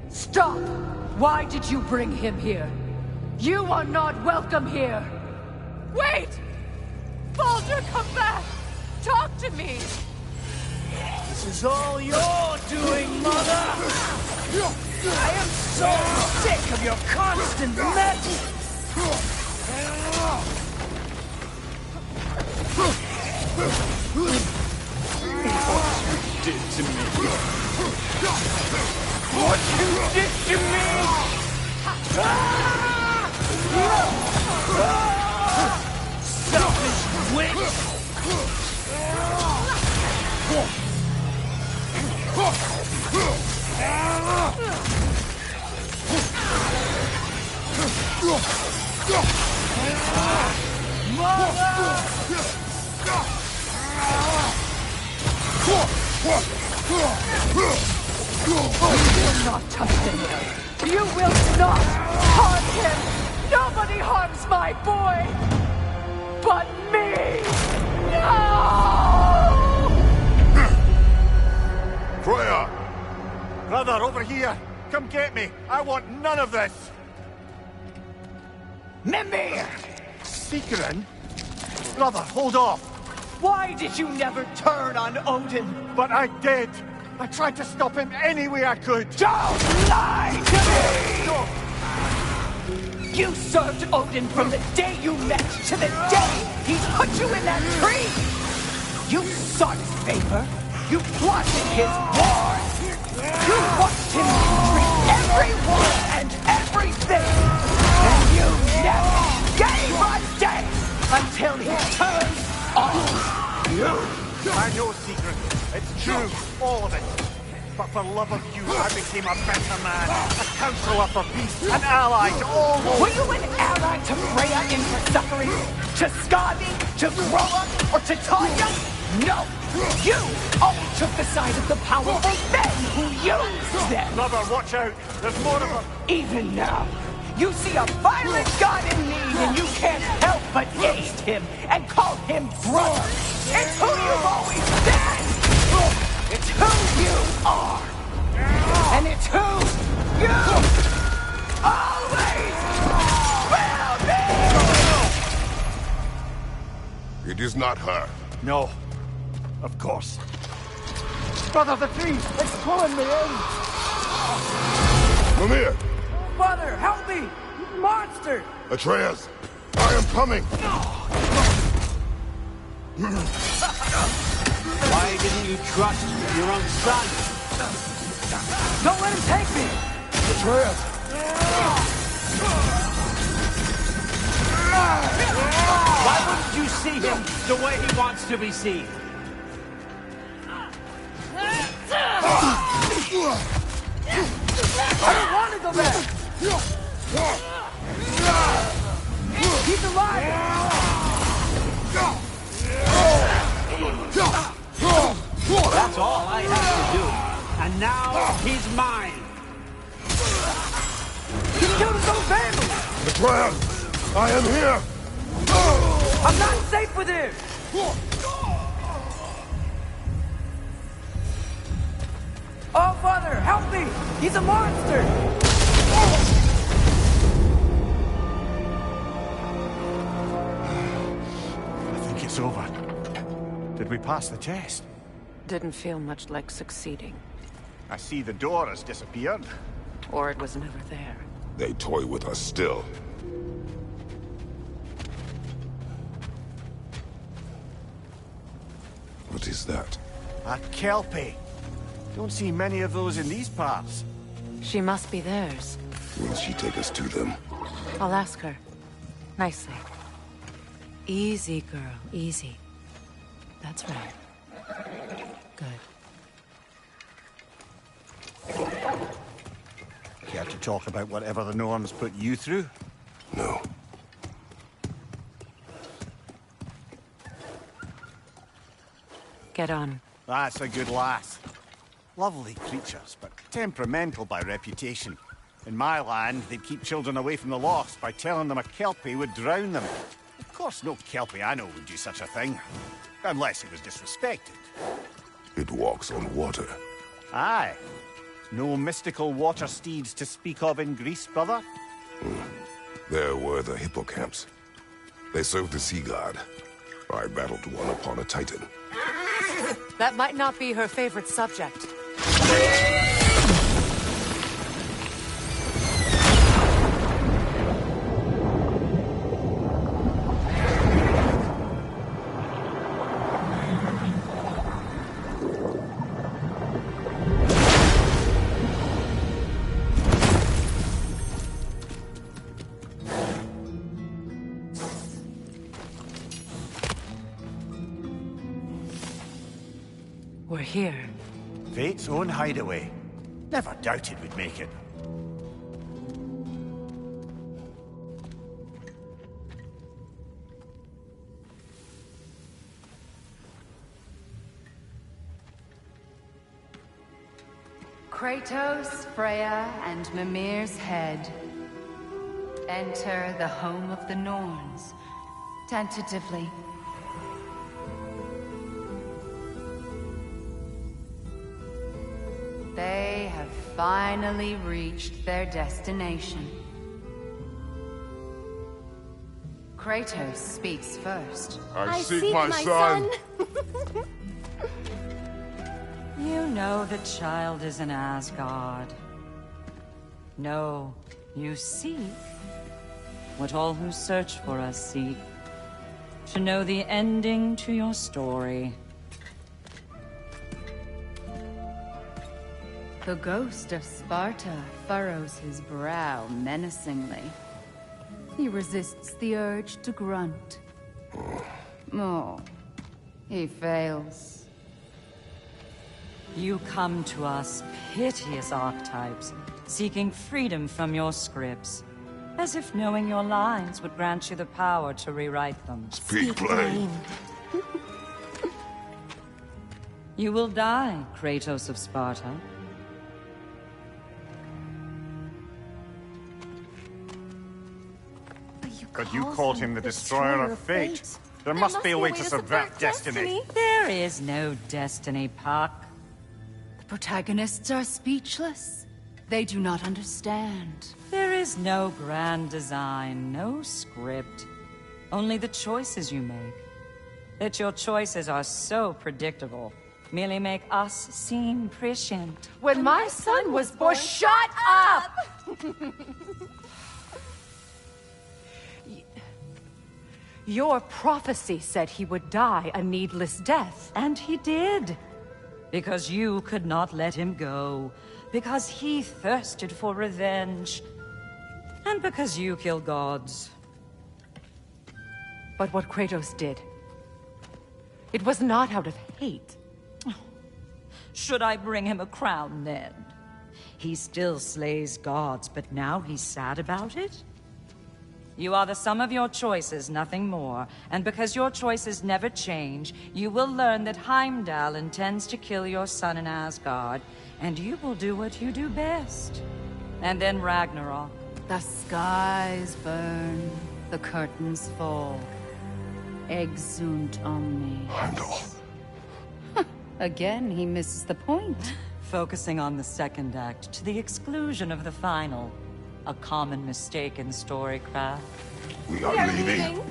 Stop! Why did you bring him here? You are not welcome here! Wait! Baldur, come back! Talk to me! This is all you're doing, Mother! I am so sick of your constant mess! Did to me. What you did to me! Selfish witch! You will not touch him. You will not harm him. Nobody harms my boy but me. No! Freya! Brother, over here! Come get me! I want none of this! Mimir! Secret? Brother, hold off! Why did you never turn on Odin? But I did! I tried to stop him any way I could! Don't lie to me! No. You served Odin from the day you met to the day he put you in that tree! You sought his favor. You plotted his war. You watched him treat everyone and everything. And you never gave a day until he turned on you. I know, Secret. It's true, all of it. But for love of you, I became a better man. A counselor for peace, an ally to all those. Were you an ally to Freya in her suffering? To Skadi? To Groa? Or to Tanya? No! You only took the side of the powerful men who used them! Lover, watch out! There's more of them! Even now, you see a violent god in need and you can't help but aid him and call him brother! It's who you've always been! It's who you are! And it's who you always will be! It is not her. No. Of course. Brother, the tree! It's pulling me in! Mimir! Father, help me! Monster! Atreus! I am coming! Why didn't you trust your own son? Don't let him take me! Atreus! Why wouldn't you see him the way he wants to be seen? I don't want to go back! He's alive! That's all I have to do. And now he's mine. He killed his own family! The plan! I am here! I'm not safe with him! Oh, Father, help me! He's a monster! I think it's over. Did we pass the test? Didn't feel much like succeeding. I see the door has disappeared. Or it was never there. They toy with us still. What is that? A Kelpie. Don't see many of those in these parts. She must be theirs. Will she take us to them? I'll ask her. Nicely. Easy, girl. Easy. That's right. Good. Care to talk about whatever the Norns put you through? No. Get on. That's a good lass. Lovely creatures, but temperamental by reputation. In my land, they'd keep children away from the lost by telling them a Kelpie would drown them. Of course, no Kelpie I know would do such a thing. Unless it was disrespected. It walks on water. Aye. No mystical water steeds to speak of in Greece, brother? There were the hippocamps. They served the sea god. I battled one upon a titan. That might not be her favorite subject. We're here. Fate's own hideaway. Never doubted we'd make it. Kratos, Freya, and Mimir's head. Enter the home of the Norns. Tentatively. They have finally reached their destination. Kratos speaks first. I seek my son. You know the child is in Asgard. No, you seek what all who search for us seek. To know the ending to your story. The ghost of Sparta furrows his brow menacingly. He resists the urge to grunt. Oh, he fails. You come to us, piteous archetypes, seeking freedom from your scripts. As if knowing your lines would grant you the power to rewrite them. Speak plain. You will die, Kratos of Sparta. But you called him the Destroyer of Fate. There must be a way to subvert destiny. There is no destiny, Puck. The protagonists are speechless. They do not understand. There is no grand design, no script. Only the choices you make. That your choices are so predictable merely make us seem prescient. When my son was born, shut up! Your prophecy said he would die a needless death. And he did. Because you could not let him go. Because he thirsted for revenge. And because you kill gods. But what Kratos did, it was not out of hate. Should I bring him a crown then? He still slays gods, but now he's sad about it? You are the sum of your choices, nothing more. And because your choices never change, you will learn that Heimdall intends to kill your son in Asgard, and you will do what you do best. And then Ragnarok. The skies burn, the curtains fall. Exunt omnes. Heimdall. Again, he misses the point. Focusing on the second act to the exclusion of the final. A common mistake in storycraft. We are leaving.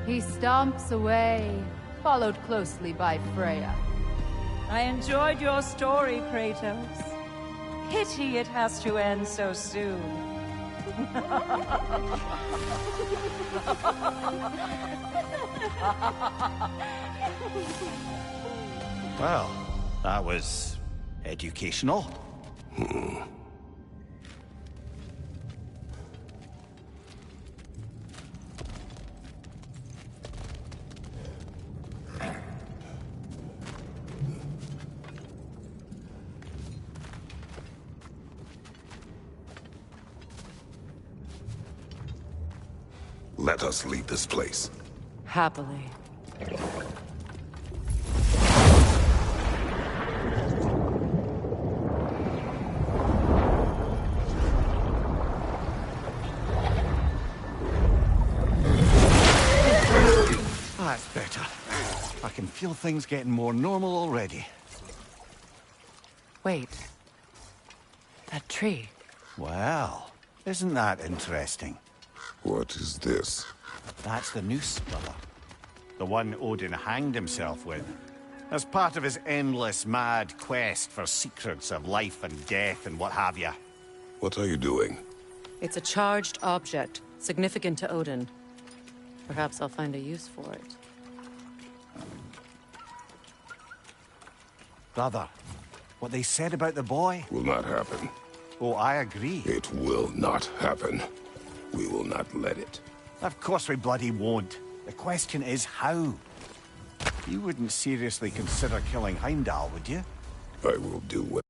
He stomps away, followed closely by Freya. I enjoyed your story, Kratos. Pity it has to end so soon. Well, that was educational. Let us leave this place. Happily. That's better. I can feel things getting more normal already. Wait. That tree. Well, isn't that interesting? What is this? That's the noose, brother. The one Odin hanged himself with. As part of his endless, mad quest for secrets of life and death and what have you. What are you doing? It's a charged object, significant to Odin. Perhaps I'll find a use for it. Brother, what they said about the boy... Will not happen. Oh, I agree. It will not happen. We will not let it. Of course we bloody won't. The question is how. You wouldn't seriously consider killing Heimdall, would you? I will do what